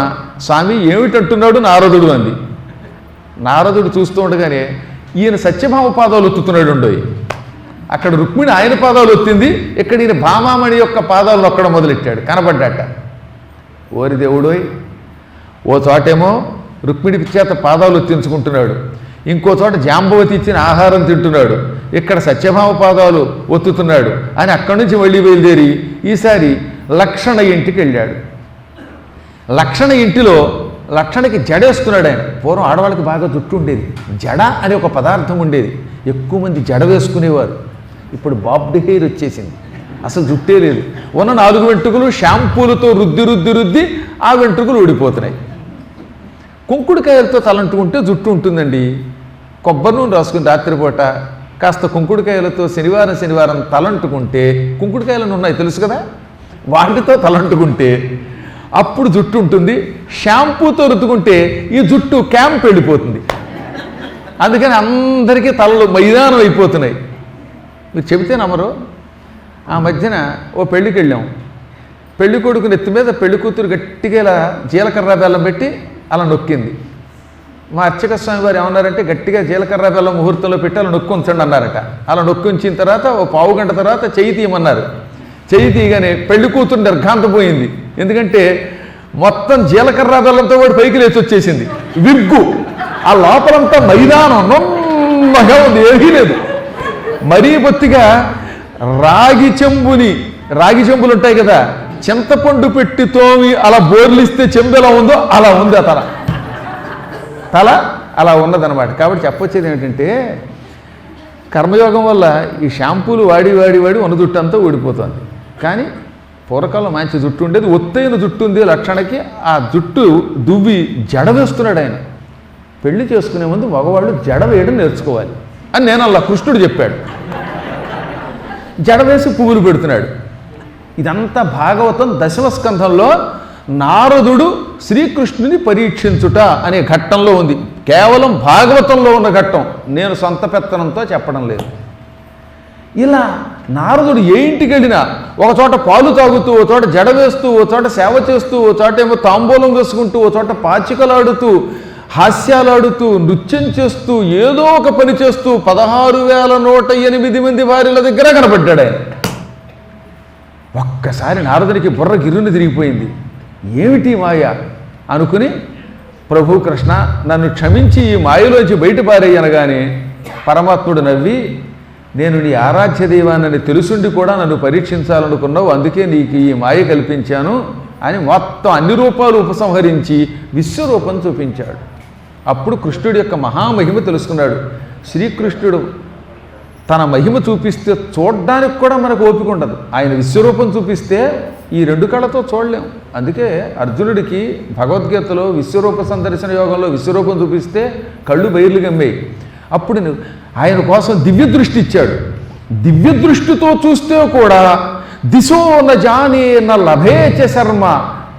స్వామి ఏమిటంటున్నాడు నారదుడు అంది. నారదుడు చూస్తూ ఉండగానే ఈయన సత్యభామ పాదాలు ఒత్తుతున్నాడు ఉండోయి. అక్కడ రుక్మిణి ఆయన పాదాలు ఒత్తింది, ఇక్కడ ఈయన భామామణి యొక్క పాదాలు నొక్కడం మొదలెట్టాడు. కనబడ్డాట. ఓరి దేవుడోయ్, ఓ చోటేమో రుక్మిణి చేత పాదాలు ఒత్తించుకుంటున్నాడు, ఇంకో చోట జాంబవతి ఇచ్చిన ఆహారం తింటున్నాడు, ఇక్కడ సత్యభామ పాదాలు ఒత్తుతున్నాడు అని అక్కడి నుంచి మళ్ళీ బయలుదేరి ఈసారి లక్షణ ఇంటికి వెళ్ళాడు. లక్షణ ఇంటిలో లక్షణకి జడేస్తున్నాడు ఆయన. పూర్వం ఆడవాళ్ళకి బాగా జుట్టు ఉండేది, జడ అనే ఒక పదార్థం ఉండేది, ఎక్కువ మంది జడ వేసుకునేవారు. ఇప్పుడు బాబ్డ్ హెయిర్ వచ్చేసింది, అసలు జుట్టే లేదు. ఉన్న 4 వెంట్రుకలు షాంపూలతో రుద్ది రుద్ది రుద్ది ఆ వెంట్రుకలు ఊడిపోతున్నాయి. కుంకుడుకాయలతో తలంటుకుంటే జుట్టు ఉంటుందండి. కొబ్బరి నూనె రాసుకుని రాత్రిపూట కాస్త కుంకుడుకాయలతో శనివారం తలంటుకుంటే, కుంకుడుకాయలను ఉన్నాయి తెలుసు కదా, వాటితో తలంటుకుంటే అప్పుడు జుట్టు ఉంటుంది. షాంపూతో రుద్దుకుంటే ఈ జుట్టు క్యాంప్ వెళ్ళిపోతుంది. అందుకని అందరికీ తలలు మైదానం అయిపోతున్నాయి. మీరు చెబితే నమ్మరు. ఆ మధ్యన ఓ పెళ్ళికి వెళ్ళాం. పెళ్లి కొడుకు నెత్తి మీద పెళ్లి కూతురు గట్టిగా ఇలా జీలకర్ర బెల్లం పెట్టి అలా నొక్కింది. మా అర్చక స్వామి వారు ఏమన్నారంటే, గట్టిగా జీలకర్ర బెల్లం ముహూర్తంలో పెట్టి అలా నొక్కి ఉంచండి అన్నారట. అలా నొక్కి ఉంచిన తర్వాత ఓ పావు గంట తర్వాత చెయ్యి తీయమన్నారు. చెయ్యి తీయగానే పెళ్లి కూతురు నిర్ఘాంతపోయింది. ఎందుకంటే మొత్తం జీలకర్ర బెల్లంతో వాడు పైకి లేచి వచ్చేసింది. విగ్గు ఆ లోపలంతా మైదానం నొమ్మగా ఉంది, ఏమీ లేదు. మరీ బొత్తిగా రాగి చెంబులు ఉంటాయి కదా, చింతపండు పెట్టి తోమి అలా బోర్లిస్తే చెంబు ఎలా ఉందో అలా ఉంది ఆ తల అలా ఉన్నదన్నమాట. కాబట్టి చెప్పొచ్చేది ఏమిటంటే, కర్మయోగం వల్ల ఈ షాంపూలు వాడి ఉన్న జుట్టు అంతా ఊడిపోతుంది. కానీ పూర్వకాలంలో మంచి జుట్టు ఉండేది, ఒత్తైన జుట్టు ఉంది లక్షణకి. ఆ జుట్టు దువ్వి జడ వేస్తున్నాడు ఆయన. పెళ్లి చేసుకునే ముందు మగవాళ్ళు జడ వేయడం నేర్చుకోవాలి అని నేను అలా కృష్ణుడు చెప్పాడు. జడ వేసి పువ్వులు పెడుతున్నాడు. ఇదంతా భాగవతం 10వ స్కంధంలో నారదుడు శ్రీకృష్ణుని పరీక్షించుట అనే ఘట్టంలో ఉంది. కేవలం భాగవతంలో ఉన్న ఘట్టం, నేను సొంత పెత్తనంతో చెప్పడం లేదు. ఇలా నారదుడు ఏ ఇంటికి వెళ్ళినా ఒక చోట పాలు తాగుతూ, ఓ చోట జడ వేస్తూ, ఓ చోట సేవ చేస్తూ, ఓ చోట ఏమో తాంబూలం వేసుకుంటూ, ఓ చోట పాచికలాడుతూ, హాస్యాలాడుతూ, నృత్యం చేస్తూ, ఏదో ఒక పని చేస్తూ 16,108 మంది భార్యల దగ్గర కనపడ్డాడు ఆయన. ఒక్కసారి నారదునికి బుర్ర గిర్రుని తిరిగిపోయింది. ఏమిటి మాయ అనుకుని, ప్రభు కృష్ణ నన్ను క్షమించి ఈ మాయలోంచి బయట పారేయనగానే పరమాత్ముడు నవ్వి, నేను నీ ఆరాధ్య దైవాన్ని తెలుసుండి కూడా నన్ను పరీక్షించాలనుకున్నావు, అందుకే నీకు ఈ మాయ కల్పించాను అని మొత్తం అన్ని రూపాలు ఉపసంహరించి విశ్వరూపం చూపించాడు. అప్పుడు కృష్ణుడి యొక్క మహామహిమ తెలుసుకున్నాడు. శ్రీకృష్ణుడు తన మహిమ చూపిస్తే చూడడానికి కూడా మనకు ఓపిక ఉండదు. ఆయన విశ్వరూపం చూపిస్తే ఈ 2 కళ్ళతో చూడలేం. అందుకే అర్జునుడికి భగవద్గీతలో విశ్వరూప సందర్శన యోగంలో విశ్వరూపం చూపిస్తే కళ్ళు బయర్లు గమ్మాయి. అప్పుడు ఆయన కోసం దివ్య దృష్టి ఇచ్చాడు. దివ్య దృష్టితో చూస్తే కూడా దిశో న జానే న లభేచ శర్మ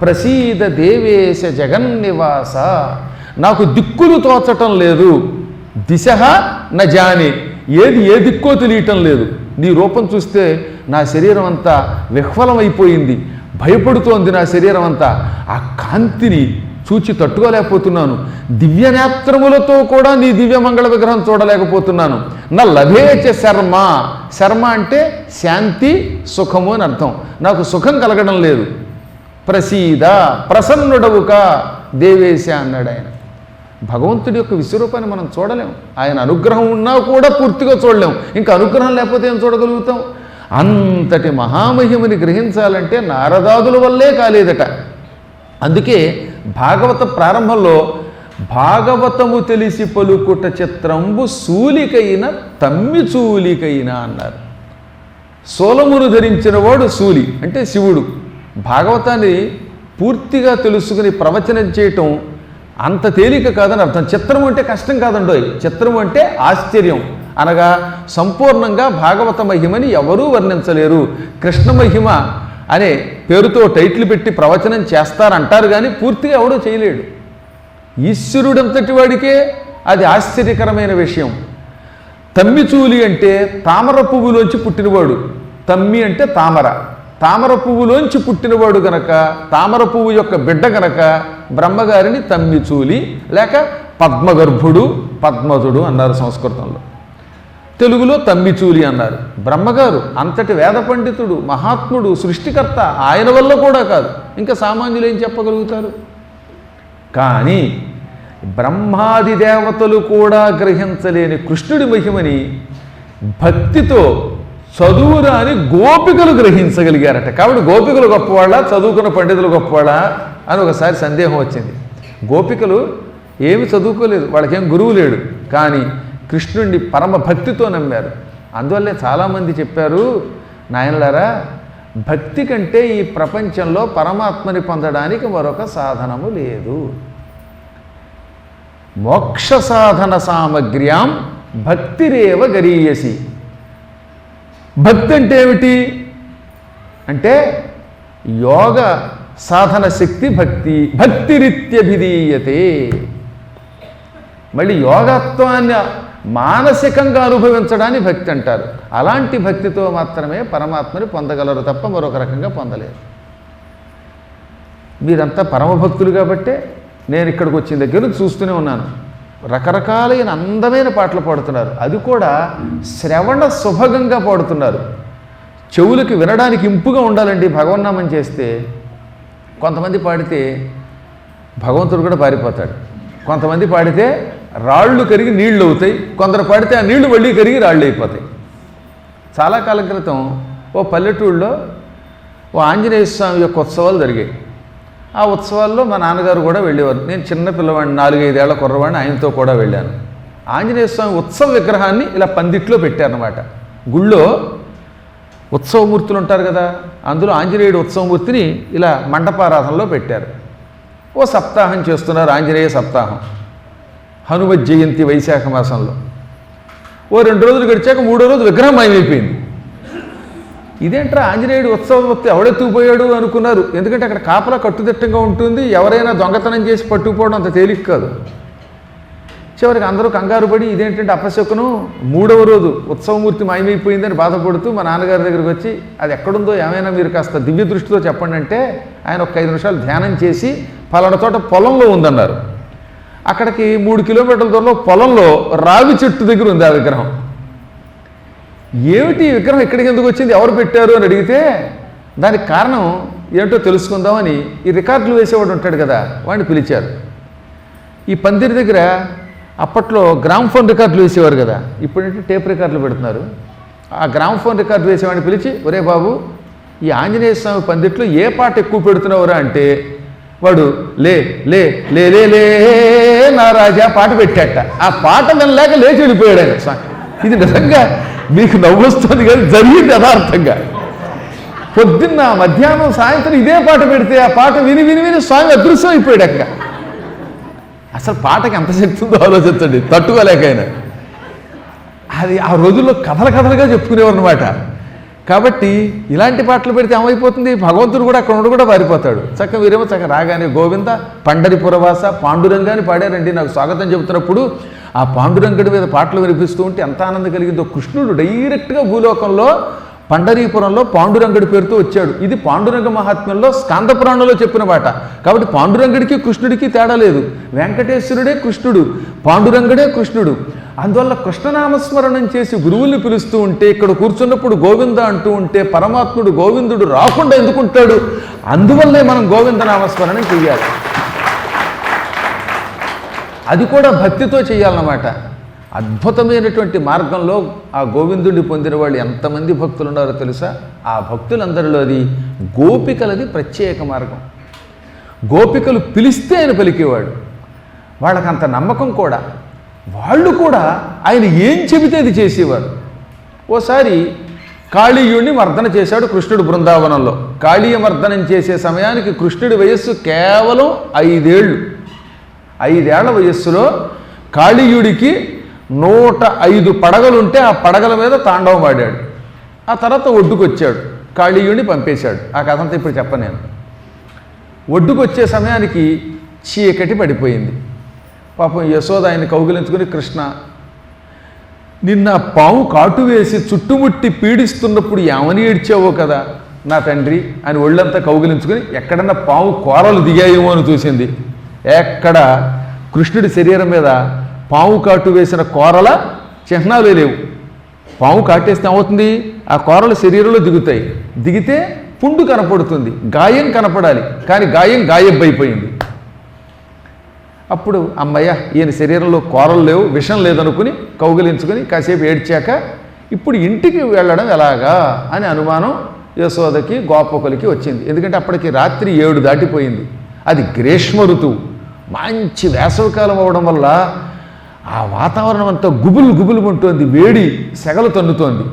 ప్రసీద దేవేశ జగన్నివాస, నాకు దిక్కులు తోచటం లేదు. దిశ న జానే, ఏది ఏ దిక్కో తెలియటం లేదు. నీ రూపం చూస్తే నా శరీరం అంతా విహ్వలమైపోయింది, భయపడుతోంది నా శరీరం అంతా. ఆ కాంతిని చూచి తట్టుకోలేకపోతున్నాను. దివ్యనేత్రములతో కూడా నీ దివ్యమంగళ విగ్రహం చూడలేకపోతున్నాను. నా లభేచ శర్మ, శర్మ అంటే శాంతి సుఖము అని అర్థం. నాకు సుఖం కలగడం లేదు. ప్రసీద, ప్రసన్నుడవుకా దేవేశ అన్నాడు ఆయన. భగవంతుడి యొక్క విశ్వరూపాన్ని మనం చూడలేం. ఆయన అనుగ్రహం ఉన్నా కూడా పూర్తిగా చూడలేం. ఇంకా అనుగ్రహం లేకపోతే ఏం చూడగలుగుతాం? అంతటి మహామహిమని గ్రహించాలంటే నారదాదుల వల్లే కాలేదట. అందుకే భాగవత ప్రారంభంలో భాగవతము తెలిసి పలుకుట చిత్రంబు శూలికైన తమ్మి చూలికైన అన్నారు. సోలమును ధరించిన వాడు శూలి అంటే శివుడు. భాగవతాన్ని పూర్తిగా తెలుసుకుని ప్రవచనం చేయటం అంత తేలిక కాదని అర్థం. చిత్రము అంటే కష్టం కాదండోయ్. చిత్రము అంటే ఆశ్చర్యం, అనగా సంపూర్ణంగా భాగవత మహిమని ఎవరూ వర్ణించలేరు. కృష్ణ మహిమ అనే పేరుతో టైటిల్ పెట్టి ప్రవచనం చేస్తారంటారు, కానీ పూర్తిగా ఎవడూ చేయలేడు. ఈశ్వరుడంతటి వాడికే అది ఆశ్చర్యకరమైన విషయం. తమ్మిచూలి అంటే తామర పువ్వులోంచి పుట్టినవాడు. తమ్మి అంటే తామర, తామర పువ్వులోంచి పుట్టినవాడు గనక, తామర పువ్వు యొక్క బిడ్డ గనక బ్రహ్మగారిని తమ్మిచూలి లేక పద్మగర్భుడు, పద్మజుడు అన్నారు సంస్కృతంలో. తెలుగులో తమ్మిచూలి అన్నారు. బ్రహ్మగారు అంతటి వేద పండితుడు, మహాత్ముడు, సృష్టికర్త. ఆయన వల్ల కూడా కాదు, ఇంకా సామాన్యులు ఏం చెప్పగలుగుతారు? కానీ బ్రహ్మాది దేవతలు కూడా గ్రహించలేని కృష్ణుడి మహిమని భక్తితో చదువురాని గోపికలు గ్రహించగలిగారట. కాబట్టి గోపికలు గొప్పవాళ్ళ, చదువుకున్న పండితులు గొప్పవాళ్ళ అని ఒకసారి సందేహం వచ్చింది. గోపికలు ఏమి చదువుకోలేదు, వాళ్ళకేం గురువు లేడు, కానీ కృష్ణుడిని పరమ భక్తితో నమ్మారు. అందువల్లే చాలామంది చెప్పారు, నాయనలారా భక్తి కంటే ఈ ప్రపంచంలో పరమాత్మని పొందడానికి మరొక సాధనము లేదు. మోక్ష సాధన సామగ్ర్యాం భక్తిరేవ గరీయసి. భక్తి అంటే ఏమిటి అంటే యోగ సాధన శక్తి భక్తి. భక్తిరిత్యభిధీయతే. మళ్ళీ యోగత్వాన్ని మానసికంగా అనుభవించడాన్ని భక్తి అంటారు. అలాంటి భక్తితో మాత్రమే పరమాత్మని పొందగలరు, తప్ప మరొక రకంగా పొందలేరు. మీరంతా పరమభక్తులు కాబట్టే నేను ఇక్కడికి వచ్చిన దగ్గర నుంచి చూస్తూనే ఉన్నాను. రకరకాలైన అందమైన పాటలు పాడుతున్నారు, అది కూడా శ్రవణ సుభగంగా పాడుతున్నారు. చెవులకి వినడానికి ఇంపుగా ఉండాలండి భగవన్నామం చేస్తే. కొంతమంది పాడితే భగవంతుడు కూడా పారిపోతాడు, కొంతమంది పాడితే రాళ్ళు కరిగి నీళ్లు అవుతాయి, కొందరు పాడితే ఆ నీళ్లు మళ్ళీ కరిగి రాళ్ళు అయిపోతాయి. చాలా కాలం క్రితం ఓ పల్లెటూళ్ళలో ఓ ఆంజనేయ స్వామి యొక్క ఉత్సవాలు జరిగాయి. ఆ ఉత్సవాల్లో మా నాన్నగారు కూడా వెళ్ళేవారు. నేను చిన్న పిల్లవాడిని, 4-5 ఏళ్ల కుర్రవాడిని, ఆయనతో కూడా వెళ్ళాను. ఆంజనేయ స్వామి ఉత్సవ విగ్రహాన్ని ఇలా పందిట్లో పెట్టారన్నమాట. గుళ్ళో ఉత్సవమూర్తులు ఉంటారు కదా, అందులో ఆంజనేయుడు ఉత్సవమూర్తిని ఇలా మండపారాధనలో పెట్టారు. ఓ సప్తాహం చేస్తున్నారు, ఆంజనేయ సప్తాహం. హనుమత్ జయంతి వైశాఖ మాసంలో. ఓ 2 రోజులు గడిచాక 3వ రోజు విగ్రహం మాయమైపోయింది. ఇదేంట్రా ఆంజనేయుడు ఉత్సవమూర్తి ఎవడెత్తుకుపోయాడు అనుకున్నారు. ఎందుకంటే అక్కడ కాపలా కట్టుదిట్టంగా ఉంటుంది, ఎవరైనా దొంగతనం చేసి పట్టుకుపోవడం అంత తేలిక కాదు. చివరికి అందరూ కంగారు పడి ఇదేంటంటే అపశకునం, 3వ రోజు ఉత్సవమూర్తి మాయమైపోయిందని బాధపడుతూ మా నాన్నగారి దగ్గరికి వచ్చి అది ఎక్కడుందో ఏమైనా మీరు కాస్త దివ్య దృష్టితో చెప్పండి అంటే ఆయన ఒక 5 నిమిషాలు ధ్యానం చేసి పలానా చోట పొలంలో ఉందన్నారు. అక్కడికి 3 కిలోమీటర్ల దూరంలో పొలంలో రావి చెట్టు దగ్గర ఉంది ఆ విగ్రహం. ఏమిటి విగ్రహం ఇక్కడికి ఎందుకు వచ్చింది, ఎవరు పెట్టారు అని అడిగితే దానికి కారణం ఏంటో తెలుసుకుందామని ఈ రికార్డులు వేసేవాడు ఉంటాడు కదా, వాడిని పిలిచారు. ఈ పందిరి దగ్గర అప్పట్లో గ్రామ్ఫోన్ రికార్డులు వేసేవారు కదా, ఇప్పుడంటే టేప్ రికార్డులు పెడుతున్నారు. ఆ గ్రామ్ఫోన్ రికార్డు వేసేవాడిని పిలిచి, ఒరే బాబు ఈ ఆంజనేయ స్వామి పందిట్లో ఏ పాట ఎక్కువ పెడుతున్నావురా అంటే వాడు లే లే లే లే లే నా రాజా పాట పెట్టాట. ఆ పాట వినలేక లేచి వెళ్ళిపోయాడు ఆయన స్వామి. ఇది నిజంగా మీకు నవ్వొస్తుంది కానీ జరిగింది యథార్థంగా. పొద్దున్న మధ్యాహ్నం సాయంత్రం ఇదే పాట పెడితే ఆ పాట విని విని విని స్వామి అదృశ్యం అయిపోయాడు. అక్కడ అసలు పాటకి ఎంత శక్తి ఉందో ఆలోచించండి, తట్టుకోలేకైనా. అది ఆ రోజుల్లో కథలుగా చెప్పుకునేవారు అనమాట. కాబట్టి ఇలాంటి పాటలు పెడితే ఏమైపోతుంది, భగవంతుడు కూడా అక్కడ ఉండి కూడా పారిపోతాడు. చక్కగా వీరేమో చక్కగా రాగానే గోవింద పండరిపురవాస పాండురంగాన్ని పాడారండి. నాకు స్వాగతం చెబుతున్నప్పుడు ఆ పాండురంగుడి మీద పాటలు వినిపిస్తూ ఉంటే ఎంత ఆనందం కలిగిందో. కృష్ణుడు డైరెక్ట్గా భూలోకంలో పండరీపురంలో పాండురంగుడి పేరుతో వచ్చాడు. ఇది పాండురంగ మహాత్మ్యంలో స్కాంద పురాణంలో చెప్పిన మాట. కాబట్టి పాండురంగుడికి కృష్ణుడికి తేడా లేదు. వెంకటేశ్వరుడే కృష్ణుడు, పాండురంగుడే కృష్ణుడు. అందువల్ల కృష్ణనామస్మరణం చేసి గురువుల్ని పిలుస్తూ ఉంటే, ఇక్కడ కూర్చున్నప్పుడు గోవింద అంటూ ఉంటే పరమాత్ముడు గోవిందుడు రాకుండా ఎందుకుంటాడు? అందువల్లే మనం గోవింద నామస్మరణం చెయ్యాలి. అది కూడా భక్తితో చేయాలన్నమాట. అద్భుతమైనటువంటి మార్గంలో ఆ గోవిందుడిని పొందిన వాళ్ళు ఎంతమంది భక్తులు ఉన్నారో తెలుసా? ఆ భక్తులందరిలో అది గోపికలది ప్రత్యేక మార్గం. గోపికలు పిలిస్తే ఆయన పలికేవాడు. వాళ్ళకంత నమ్మకం కూడా. వాళ్ళు కూడా ఆయన ఏం చెబితే అది చేసేవారు. ఓసారి కాళీయుణ్ణి మర్దన చేశాడు కృష్ణుడు బృందావనంలో. కాళీయ మర్దనం చేసే సమయానికి కృష్ణుడి వయస్సు కేవలం 5 ఏళ్ళు. 5 ఏళ్ల వయస్సులో కాళీయుడికి 105 పడగలుంటే ఆ పడగల మీద తాండవం ఆడాడు. ఆ తర్వాత ఒడ్డుకొచ్చాడు, కాళీయుడిని పంపేశాడు. ఆ కథ అంతా ఇప్పుడు చెప్పను నేను. ఒడ్డుకొచ్చే సమయానికి చీకటి పడిపోయింది. పాపం యశోద ఆయన కౌగిలించుకుని, కృష్ణ నిన్న పాము కాటు వేసి చుట్టుముట్టి పీడిస్తున్నప్పుడు ఏమని ఏడ్చావో కదా నా తండ్రి అని ఒళ్ళంతా కౌగిలించుకుని ఎక్కడన్నా పాము కోరలు దిగాయేమో అని చూసింది. ఎక్కడ కృష్ణుడి శరీరం మీద పాము కాటు వేసిన కోరల చిహ్నాలు లేవు. పాము కాటేస్తే ఏమవుతుంది? ఆ కోరలు శరీరంలో దిగుతాయి. దిగితే పుండు కనపడుతుంది, గాయం కనపడాలి. కానీ గాయబ్బైపోయింది. అప్పుడు అమ్మయ్య ఈయన శరీరంలో కోరలు లేవు, విషం లేదనుకుని కౌగిలించుకొని కాసేపు ఏడ్చాక ఇప్పుడు ఇంటికి వెళ్ళడం ఎలాగా అని అనుమానం యశోదకి గోపకులకి వచ్చింది. ఎందుకంటే అప్పటికి రాత్రి 7 దాటిపోయింది. అది గ్రీష్మ ఋతువు, మంచి వేసవికాలం అవడం వల్ల ఆ వాతావరణం అంతా గుబులు ఉంటుంది, వేడి సెగలు తన్నుతోంది.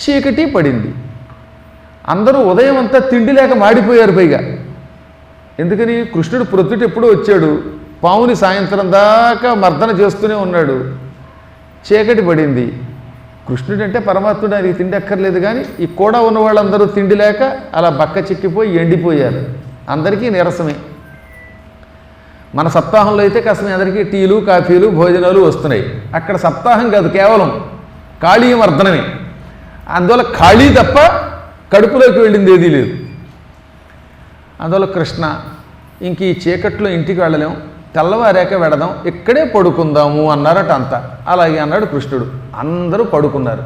చీకటి పడింది. అందరూ ఉదయం అంతా తిండి లేక మాడిపోయారు. పైగా ఎందుకని? కృష్ణుడు ప్రొద్దుట ఎప్పుడూ వచ్చాడు, పావుని సాయంత్రం దాకా మర్దన చేస్తూనే ఉన్నాడు. చీకటి పడింది. కృష్ణుడు అంటే పరమాత్ముడు, ఆయనకి తిండి అక్కర్లేదు. కానీ ఈ కూడా ఉన్న వాళ్ళందరూ తిండి లేక అలా బక్క చిక్కిపోయి ఎండిపోయారు. అందరికీ నీరసమే. మన సప్తాహంలో అయితే కాస్త అందరికీ టీలు కాఫీలు భోజనాలు వస్తున్నాయి. అక్కడ సప్తాహం కాదు, కేవలం ఖాళీ మర్దనమే. అందువల్ల ఖాళీ తప్ప కడుపులోకి వెళ్ళింది ఏదీ లేదు. అందువల్ల కృష్ణ ఇంక ఈ చీకట్లో ఇంటికి వెళ్ళలేం, తెల్లవారాక వెడదాం, ఇక్కడే పడుకుందాము అన్నారట అంతా. అలాగే అన్నాడు కృష్ణుడు. అందరూ పడుకున్నారు.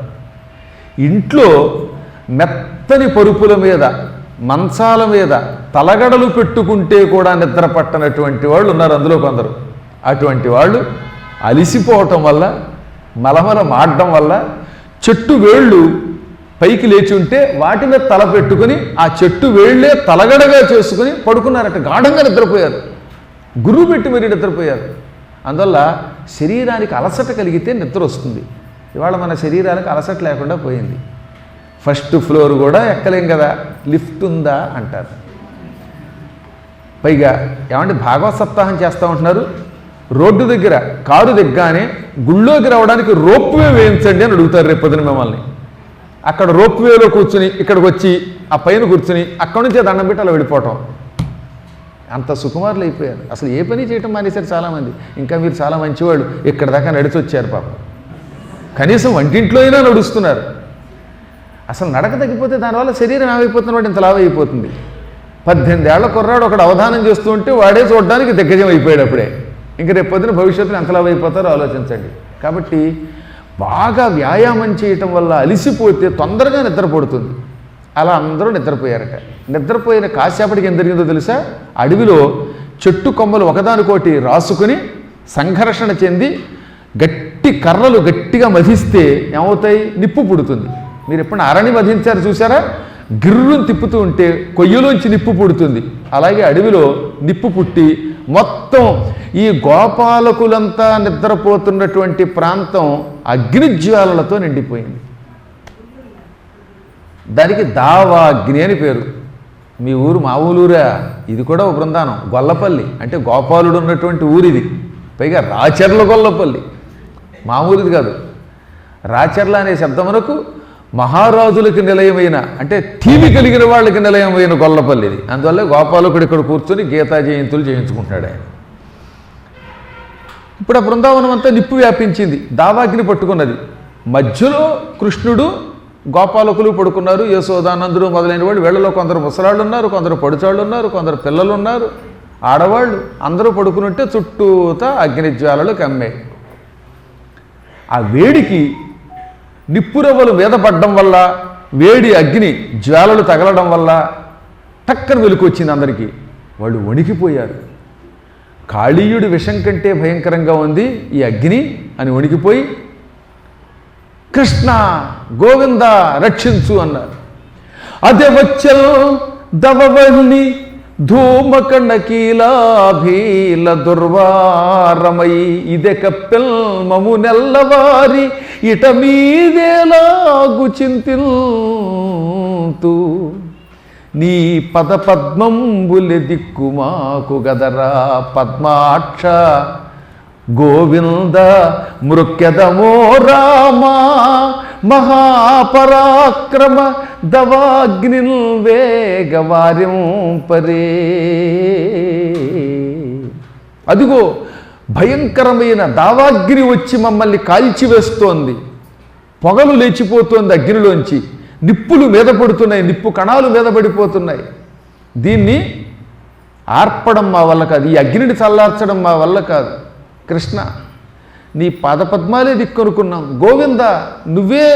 ఇంట్లో మెత్తని పరుపుల మీద, మంచాల మీద తలగడలు పెట్టుకుంటే కూడా నిద్ర పట్టనటువంటి వాళ్ళు ఉన్నారు అందులో కొందరు. అటువంటి వాళ్ళు అలిసిపోవటం వల్ల, మలమల మాడడం వల్ల చెట్టు వేళ్ళు పైకి లేచి ఉంటే వాటి మీద తల పెట్టుకుని ఆ చెట్టు వేళ్లే తలగడగా చేసుకుని పడుకున్నారట. గాఢంగా నిద్రపోయారు. గురువు పెట్టి మరీ నిద్రపోయారు. అందువల్ల శరీరానికి అలసట కలిగితే నిద్ర వస్తుంది. ఇవాళ మన శరీరానికి అలసట లేకుండా పోయింది. ఫస్ట్ ఫ్లోర్ కూడా ఎక్కలేం కదా, లిఫ్ట్ ఉందా అంటారు. పైగా ఏమంటే భాగవత సప్తాహం చేస్తూ ఉంటున్నారు, రోడ్డు దగ్గర కారు దిగ్గానే గుళ్ళోకి రావడానికి రోప్వే వేయించండి అని అడుగుతారు రేపు పొద్దున మిమ్మల్ని. అక్కడ రోప్వేలో కూర్చుని ఇక్కడికి వచ్చి ఆ పైన కూర్చుని అక్కడి నుంచే దండం పెట్టి అలా వెళ్ళిపోవటం. అంత సుకుమారులు అయిపోయారు. అసలు ఏ పని చేయటం మానేశారు చాలామంది. ఇంకా మీరు చాలా మంచివాళ్ళు, ఇక్కడ దాకా నడిచి వచ్చారు పాపం. కనీసం వంటింట్లో అయినా నడుస్తున్నారు. అసలు నడక తగ్గిపోతే దానివల్ల శరీరం ఏమైపోతున్న వాడు ఇంత లావు అయిపోతుంది. 18 ఏళ్ల కుర్రాడు ఒకడు అవధానం చేస్తూ ఉంటే వాడే చూడడానికి దిగ్గజం అయిపోయాడు అప్పుడే. ఇంక రేపు పొద్దున భవిష్యత్తులో ఎంత లావు అయిపోతారో ఆలోచించండి. కాబట్టి బాగా వ్యాయామం చేయటం వల్ల అలిసిపోతే తొందరగా నిద్రపడుతుంది. అలా అందరూ నిద్రపోయారట. నిద్రపోయిన కాసేపటికి ఏం జరిగిందో తెలుసా? అడవిలో చెట్టు కొమ్మలు ఒకదానికోటి రాసుకుని సంఘర్షణ చెంది గట్టి కర్రలు గట్టిగా మధిస్తే ఏమవుతాయి? నిప్పు పుడుతుంది. మీరు ఎప్పుడు అరణి మధించారు చూసారా? గిర్రుని తిప్పుతూ ఉంటే కొయ్యలోంచి నిప్పు పుడుతుంది. అలాగే అడవిలో నిప్పు పుట్టి మొత్తం ఈ గోపాలకులంతా నిద్రపోతున్నటువంటి ప్రాంతం అగ్నిజ్వాలలతో నిండిపోయింది. దానికి దావాగ్ని అని పేరు. మీ ఊరు మా ఊరురా? ఇది కూడా ఒక బృందానం. గొల్లపల్లి అంటే గోపాలుడు ఉన్నటువంటి ఊరిది. పైగా రాచర్ల గొల్లపల్లి, మామూలుది కాదు. రాచర్ల అనే శబ్దమునకు మహారాజులకి నిలయమైన అంటే టీవీ కలిగిన వాళ్ళకి నిలయమైన గొల్లపల్లిది. అందువల్ల గోపాలకుడు ఇక్కడ కూర్చొని గీతా జయంతులు చేయించుకుంటాడు ఆయన. ఇప్పుడు ఆ బృందావనం అంతా నిప్పు వ్యాపించింది, దావాగ్ని పట్టుకున్నది. మధ్యలో కృష్ణుడు గోపాలకులు పడుకున్నారు, యశోదానందుడు మొదలైన వాళ్ళు. వీళ్ళలో కొందరు ముసలాళ్ళు ఉన్నారు, కొందరు పడుచాళ్ళు ఉన్నారు, కొందరు పిల్లలు ఉన్నారు, ఆడవాళ్ళు అందరూ పడుకునుంటే చుట్టూతా అగ్నిజ్వాలలు కమ్మాయి. ఆ వేడికి నిప్పురవ్వలు మీద పడడం వల్ల, వేడి అగ్ని జ్వాలలు తగలడం వల్ల టక్కన వెలుకొచ్చింది అందరికీ. వాళ్ళు వణికిపోయారు. కాళీయుడి విషం కంటే భయంకరంగా ఉంది ఈ అగ్ని అని వణికిపోయి కృష్ణ గోవింద రక్షించు అన్నారు. అదే వచ్చల్ దవవల్లి ధూమకణకీలాభీల దుర్వారమై ఇదే కప్పెల్ మము నెల్లవారి ఇట మీదేలాగు చింతిల్తూ నీ పద పద్మంబులె దిక్కుమాకు గదరా పద్మాక్ష గోవింద మృక్యదమో రామా మహాపరాక్రమ దవాగ్నిల్ వేగవార్యం పరే. అదిగో భయంకరమైన దావాగ్ని వచ్చి మమ్మల్ని కాల్చివేస్తోంది. పొగలు లేచిపోతోంది అగ్నిలోంచి, నిప్పులు మీద పడుతున్నాయి, నిప్పు కణాలు మీద పడిపోతున్నాయి. దీన్ని ఆర్పడం మా వల్ల కాదు, ఈ అగ్నిని చల్లార్చడం మా వల్ల కాదు. కృష్ణ నీ పాదపద్మాలే దిక్కనుకున్నాం. గోవింద నువ్వే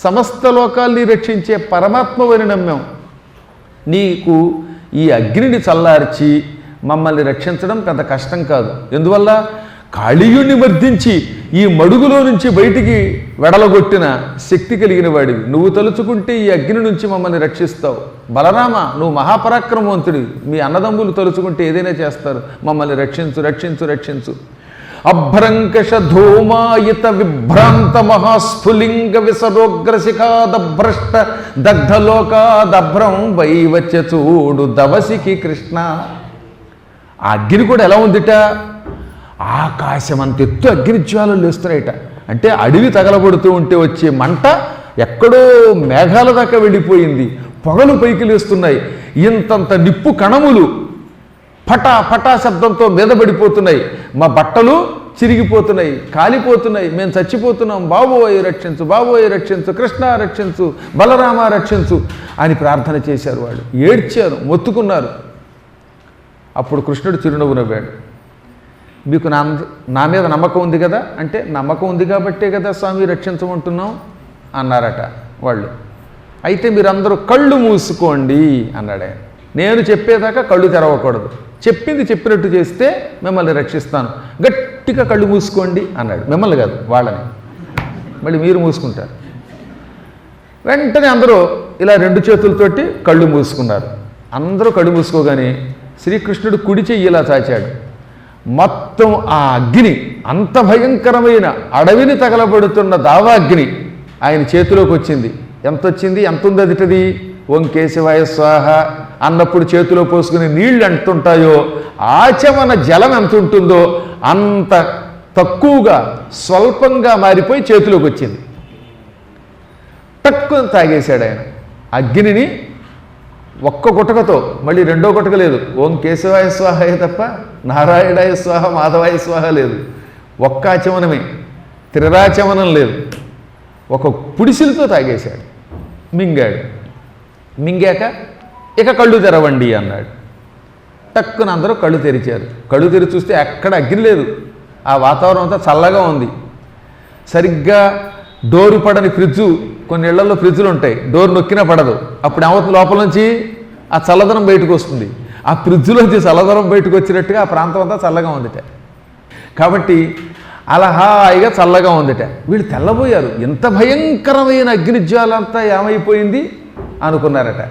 సమస్త లోకాల్ని రక్షించే పరమాత్మవని నమ్మాం. నీకు ఈ అగ్నిని చల్లార్చి మమ్మల్ని రక్షించడం పెద్ద కష్టం కాదు. ఎందువల్ల కాళీయుణ్ణి మర్దించి ఈ మడుగులో నుంచి బయటికి వెడలగొట్టిన శక్తి కలిగిన వాడివి. నువ్వు తలుచుకుంటే ఈ అగ్ని నుంచి మమ్మల్ని రక్షిస్తావు. బలరామ నువ్వు మహాపరాక్రమవంతుడివి. మీ అన్నదమ్ములు తలుచుకుంటే ఏదైనా చేస్తారు. మమ్మల్ని రక్షించు రక్షించు రక్షించు. అభ్రంకష ధూమాయిత విభ్రాంత మహాస్ఫులింగ విసరోగ్రశిఖాదభ్రష్ట దగ్ధలోకాదభ్రం వైవచ్చ చూడు దవసికి కృష్ణ. ఆ అగ్ని కూడా ఎలా ఉందిట? ఆకాశం అంతెత్తు అగ్నిజ్వాలలు లేస్తున్నాయట. అంటే అడవి తగలబడుతూ ఉంటే వచ్చే మంట ఎక్కడో మేఘాల దాకా వెళ్ళిపోయింది. పొగలు పైకి లేస్తున్నాయి. ఇంతంత నిప్పు కణములు పటా పటా శబ్దంతో మీద పడిపోతున్నాయి. మా బట్టలు చిరిగిపోతున్నాయి, కాలిపోతున్నాయి, మేము చచ్చిపోతున్నాం. బాబోయ్ రక్షించు, బాబోయ్ రక్షించు, కృష్ణ రక్షించు, బలరామ రక్షించు అని ప్రార్థన చేశారు. వాళ్ళు ఏడ్చారు, మొత్తుకున్నారు. అప్పుడు కృష్ణుడు చిరునవ్వు నవ్వాడు. మీకు నా మీద నమ్మకం ఉంది కదా అంటే, నమ్మకం ఉంది కాబట్టే కదా స్వామి రక్షించమంటున్నాం అన్నారట వాళ్ళు. అయితే మీరందరూ కళ్ళు మూసుకోండి అన్నాడు ఆయన. నేను చెప్పేదాకా కళ్ళు తెరవకూడదు, చెప్పింది చెప్పినట్టు చేస్తే మిమ్మల్ని రక్షిస్తాను. గట్టిగా కళ్ళు మూసుకోండి అన్నాడు. మిమ్మల్ని కాదు వాళ్ళని. మళ్ళీ మీరు మూసుకుంటారు. వెంటనే అందరూ ఇలా 2 చేతులతోటి కళ్ళు మూసుకున్నారు. అందరూ కళ్ళు మూసుకోగానే శ్రీకృష్ణుడు కుడి చెయ్యి ఇలా చాచాడు. మొత్తం ఆ అగ్ని, అంత భయంకరమైన అడవిని తగలబడుతున్న దావాగ్ని ఆయన చేతిలోకి వచ్చింది. ఎంత వచ్చింది? ఎంత ఉంది అదిటది? ఓం కేశవాయ స్వాహ అన్నప్పుడు చేతిలో పోసుకునే నీళ్లు ఎంత ఉంటాయో, ఆచమన జలం ఎంత ఉంటుందో అంత తక్కువగా స్వల్పంగా మారిపోయి చేతిలోకి వచ్చింది. టక్కుని తాగేశాడు ఆయన. అగ్నిని ఒక్క గుటకతో, మళ్ళీ రెండో గుటక లేదు. ఓం కేశవాయ స్వాహయే తప్ప నారాయణాయ స్వాహ మాధవాయ స్వాహ లేదు. ఒక్క ఆచమనమే, త్రిరాచమనం లేదు. ఒక పుడిసిలతో తాగేశాడు, మింగాడు. మింగాక ఇక కళ్ళు తెరవండి అన్నాడు. టక్కున అందరూ కళ్ళు తెరిచారు. కళ్ళు తెరిచి చూస్తే ఎక్కడ అగ్ని లేదు. ఆ వాతావరణం అంతా చల్లగా ఉంది. సరిగ్గా డోరు పడని ఫ్రిడ్జు, కొన్ని ఇళ్లలో ఫ్రిడ్జులు ఉంటాయి, డోర్ నొక్కినా పడదు. అప్పుడు ఏమవుతుంది? లోపల నుంచి ఆ చల్లదనం బయటకు వస్తుంది. ఆ ఫ్రిడ్జులోంచి చల్లదనం బయటకు వచ్చినట్టుగా ఆ ప్రాంతం అంతా చల్లగా ఉందిట. కాబట్టి అలా హాయిగా చల్లగా ఉందిట. వీళ్ళు తెల్లబోయారు. ఎంత భయంకరమైన అగ్నిజ్వాలంతా ఏమైపోయింది అనుకున్నారట.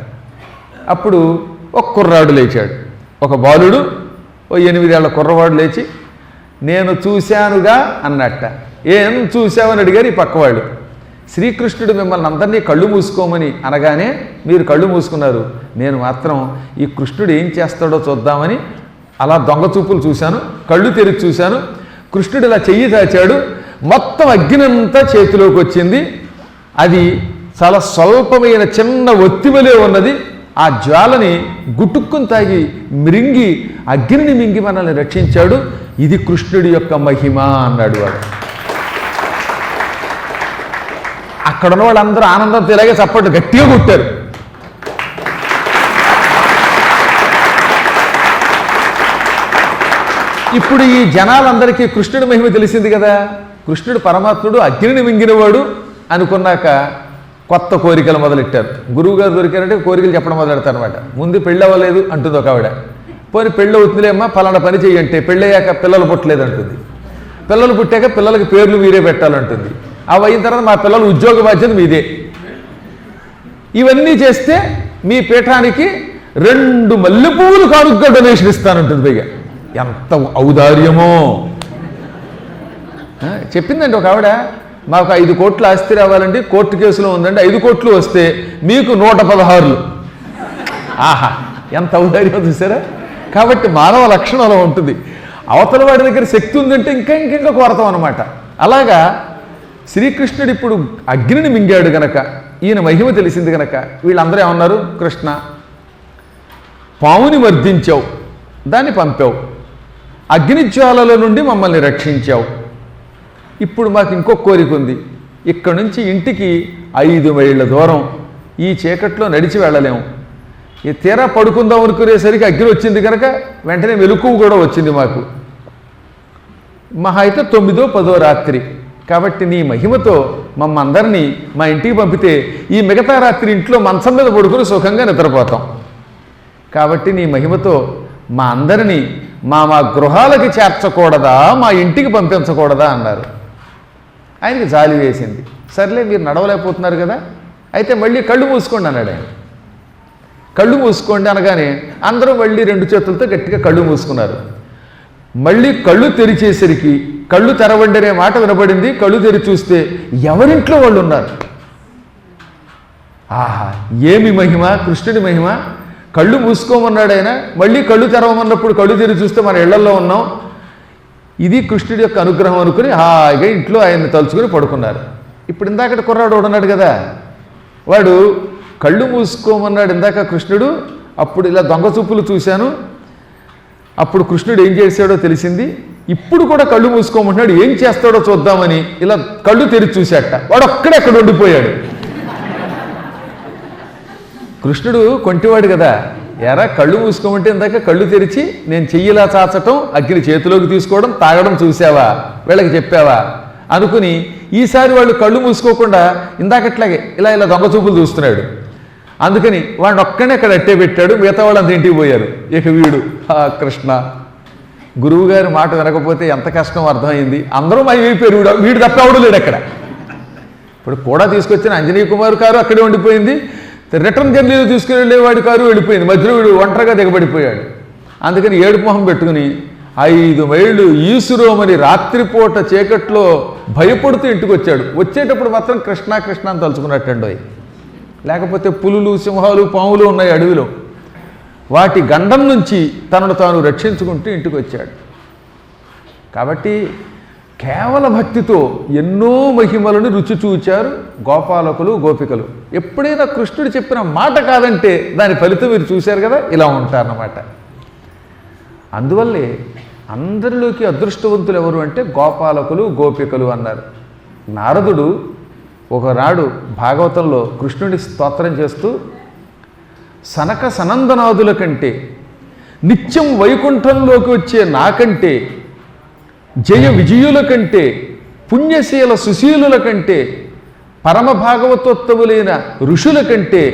అప్పుడు ఒక కుర్రాడు లేచాడు, ఒక బాలుడు, ఓ 8 ఏళ్ల కుర్రవాడు లేచి నేను చూశానుగా అన్నట్ట. ఏం చూశావని అడిగారు ఈ పక్కవాళ్ళు. శ్రీకృష్ణుడు మిమ్మల్ని అందరినీ కళ్ళు మూసుకోమని అనగానే మీరు కళ్ళు మూసుకున్నారు. నేను మాత్రం ఈ కృష్ణుడు ఏం చేస్తాడో చూద్దామని అలా దొంగ చూపులు చూశాను, కళ్ళు తెరిచి చూశాను. కృష్ణుడు ఇలా చెయ్యి దాచాడు, మొత్తం అగ్నంతా చేతిలోకి వచ్చింది. అది చాలా స్వల్పమైన చిన్న ఒత్తివలే ఉన్నది. ఆ జ్వాలని గుటుక్కుని తాగి మృంగి అగ్నిని మింగి మనల్ని రక్షించాడు. ఇది కృష్ణుడి యొక్క మహిమ అన్నాడు వాడు. అక్కడున్న వాళ్ళందరూ ఆనందంతో ఇలాగే చప్పట్లు గట్టిగా కొట్టారు. ఇప్పుడు ఈ జనాలందరికీ కృష్ణుడి మహిమ తెలిసింది కదా. కృష్ణుడు పరమాత్ముడు, అగ్నిని మింగినవాడు అనుకున్నాక కొత్త కోరికలు మొదలెట్టారు. గురువుగారు దొరికారంటే కోరికలు చెప్పడం మొదలెడతారు అనమాట. ముందు పెళ్ళి అవ్వలేదు అంటుంది ఒక ఆవిడ. పోనీ పెళ్ళి అవుతుందిలేమ్మా, ఫలానా పని చెయ్యంటే పెళ్ళయ్యాక పిల్లలు పుట్టలేదు అంటుంది. పిల్లలు పుట్టాక పిల్లలకి పేర్లు మీరే పెట్టాలంటుంది. అవి అయిన తర్వాత మా పిల్లలు ఉద్యోగ బాధ్యత మీదే. ఇవన్నీ చేస్తే మీ పీఠానికి 2 మల్లెపూలు కానుకగా డొనేషన్ ఇస్తానంటుంది. పైగా ఎంత ఔదార్యమో చెప్పిందండి ఒక ఆవిడ. మాకు 5 కోట్ల ఆస్తి రావాలండి, కోర్టు కేసులో ఉందండి, 5 కోట్లు వస్తే మీకు 116. ఆహా, ఎంత ఔదార్యం చూసారా. కాబట్టి మానవ లక్షణం అలా ఉంటుంది. అవతల వాడి దగ్గర శక్తి ఉందంటే ఇంకా కోరతాం అనమాట. అలాగా శ్రీకృష్ణుడు ఇప్పుడు అగ్నిని మింగాడు గనక, ఈయన మహిమ తెలిసింది గనక వీళ్ళందరూ ఏమన్నారు? కృష్ణ, పావుని మర్దించావు, దాన్ని పంపావు, అగ్నిజ్వాలలో నుండి మమ్మల్ని రక్షించావు. ఇప్పుడు మాకు ఇంకొక కోరిక ఉంది. ఇక్కడ నుంచి ఇంటికి 5 మైళ్ళ దూరం, ఈ చీకట్లో నడిచి వెళ్ళలేము. ఈ తీరా పడుకుందాం అనుకునేసరికి అగ్ని వచ్చింది కనుక వెంటనే మెలకువ కూడా వచ్చింది మాకు. మహా అయితే 9వ 10వ రాత్రి. కాబట్టి నీ మహిమతో మమ్మందరినీ మా ఇంటికి పంపితే ఈ మిగతా రాత్రి ఇంట్లో మంచం మీద పడుకుని సుఖంగా నిద్రపోతాం. కాబట్టి నీ మహిమతో మా అందరినీ మా గృహాలకి చేర్చకూడదా, మా ఇంటికి పంపించకూడదా అన్నారు. ఆయనకి జాలి వేసింది. సర్లే, మీరు నడవలేకపోతున్నారు కదా, అయితే మళ్ళీ కళ్ళు మూసుకోండి అన్నాడు ఆయన. కళ్ళు మూసుకోండి అనగానే అందరూ మళ్ళీ 2 చేతులతో గట్టిగా కళ్ళు మూసుకున్నారు. మళ్ళీ కళ్ళు తెరిచేసరికి కళ్ళు తెరవండి అనే మాట వినబడింది. కళ్ళు తెరిచి చూస్తే ఎవరింట్లో వాళ్ళు ఉన్నారు. ఆహా, ఏమి మహిమ, కృష్ణుడి మహిమ. కళ్ళు మూసుకోమన్నాడు ఆయన, మళ్ళీ కళ్ళు తెరవమన్నప్పుడు కళ్ళు తెరిచి చూస్తే మన ఇళ్లలో ఉన్నాం. ఇది కృష్ణుడి యొక్క అనుగ్రహం అనుకుని హాయిగా ఇంట్లో ఆయన్ని తలుచుకుని పడుకున్నారు. ఇప్పుడు ఇందాక కుర్రాడు ఉన్నాడు కదా, వాడు కళ్ళు మూసుకోమన్నాడు ఇందాక కృష్ణుడు. అప్పుడు ఇలా దొంగ చూపులు చూశాను. అప్పుడు కృష్ణుడు ఏం చేశాడో తెలిసింది. ఇప్పుడు కూడా కళ్ళు మూసుకోమంటున్నాడు, ఏం చేస్తాడో చూద్దామని ఇలా కళ్ళు తెరిచి చూశాట. వాడు ఒక్కడే అక్కడ ఉండిపోయాడు. కృష్ణుడు కొంటివాడు కదా, ఎరా కళ్ళు మూసుకోమంటే ఇందాక కళ్ళు తెరిచి నేను చెయ్యిలా చాచటం, అగ్ని చేతిలోకి తీసుకోవడం, తాగడం చూసావా, వీళ్ళకి చెప్పావా అనుకుని ఈసారి వాళ్ళు కళ్ళు మూసుకోకుండా ఇందాకట్లాగే ఇలా దొంగ చూపులు చూస్తున్నాడు. అందుకని వాడిని ఒక్కనే అక్కడ అట్టే పెట్టాడు. మిగతా వాళ్ళు అంత ఇంటికి పోయారు. ఇక వీడు కృష్ణ, గురువుగారి మాట వినకపోతే ఎంత కష్టం అర్థమైంది. అందరూ అయిపోయారు. వీడు తప్ప ఎవడు లేడు అక్కడ. ఇప్పుడు కూడా తీసుకొచ్చిన అంజనీ కుమార్ కారు అక్కడే ఉండిపోయింది, రిటర్న్ జర్నీలో తీసుకువెళ్ళేవాడి కారు వెళ్ళిపోయింది, మధ్యలో వీడు ఒంటరిగా దిగబడిపోయాడు. అందుకని ఏడుపు మొహం పెట్టుకుని 5 మైళ్ళు ఈసురోమని రాత్రిపూట చీకట్లో భయపడుతూ ఇంటికి వచ్చాడు. వచ్చేటప్పుడు మాత్రం కృష్ణ కృష్ణ అని తలుచుకున్నట్టండి. లేకపోతే పులులు, సింహాలు, పాములు ఉన్నాయి అడవిలో, వాటి గండం నుంచి తనను తాను రక్షించుకుంటూ ఇంటికి వచ్చాడు. కాబట్టి కేవల భక్తితో ఎన్నో మహిమలను రుచి చూచారు గోపాలకులు, గోపికలు. ఎప్పుడైనా కృష్ణుడు చెప్పిన మాట కాదంటే దాని ఫలితం మీరు చూశారు కదా, ఇలా ఉంటారన్నమాట. అందువల్లే అందరిలోకి అదృష్టవంతులు ఎవరు అంటే గోపాలకులు, గోపికలు అన్నారు. నారదుడు ఒకనాడు భాగవతంలో కృష్ణుడి స్తోత్రం చేస్తూ సనక సనందనాదుల కంటే, నిత్యం వైకుంఠంలోకి వచ్చే నాకంటే, జయ విజయుల కంటే, పుణ్యశీల సుశీలుల కంటే, పరమ భాగవతోత్తములైన ఋషుల కంటే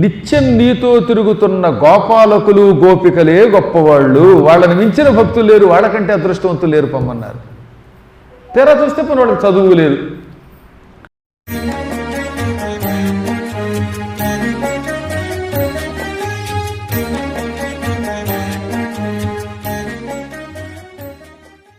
నిత్యం నీతో తిరుగుతున్న గోపాలకులు, గోపికలే గొప్పవాళ్ళు, వాళ్ళని మించిన భక్తులు లేరు, వాళ్ళకంటే అదృష్టవంతులు లేరు పొమ్మన్నారు. తెర చూస్తే పని వాళ్ళకి చదువు లేదు.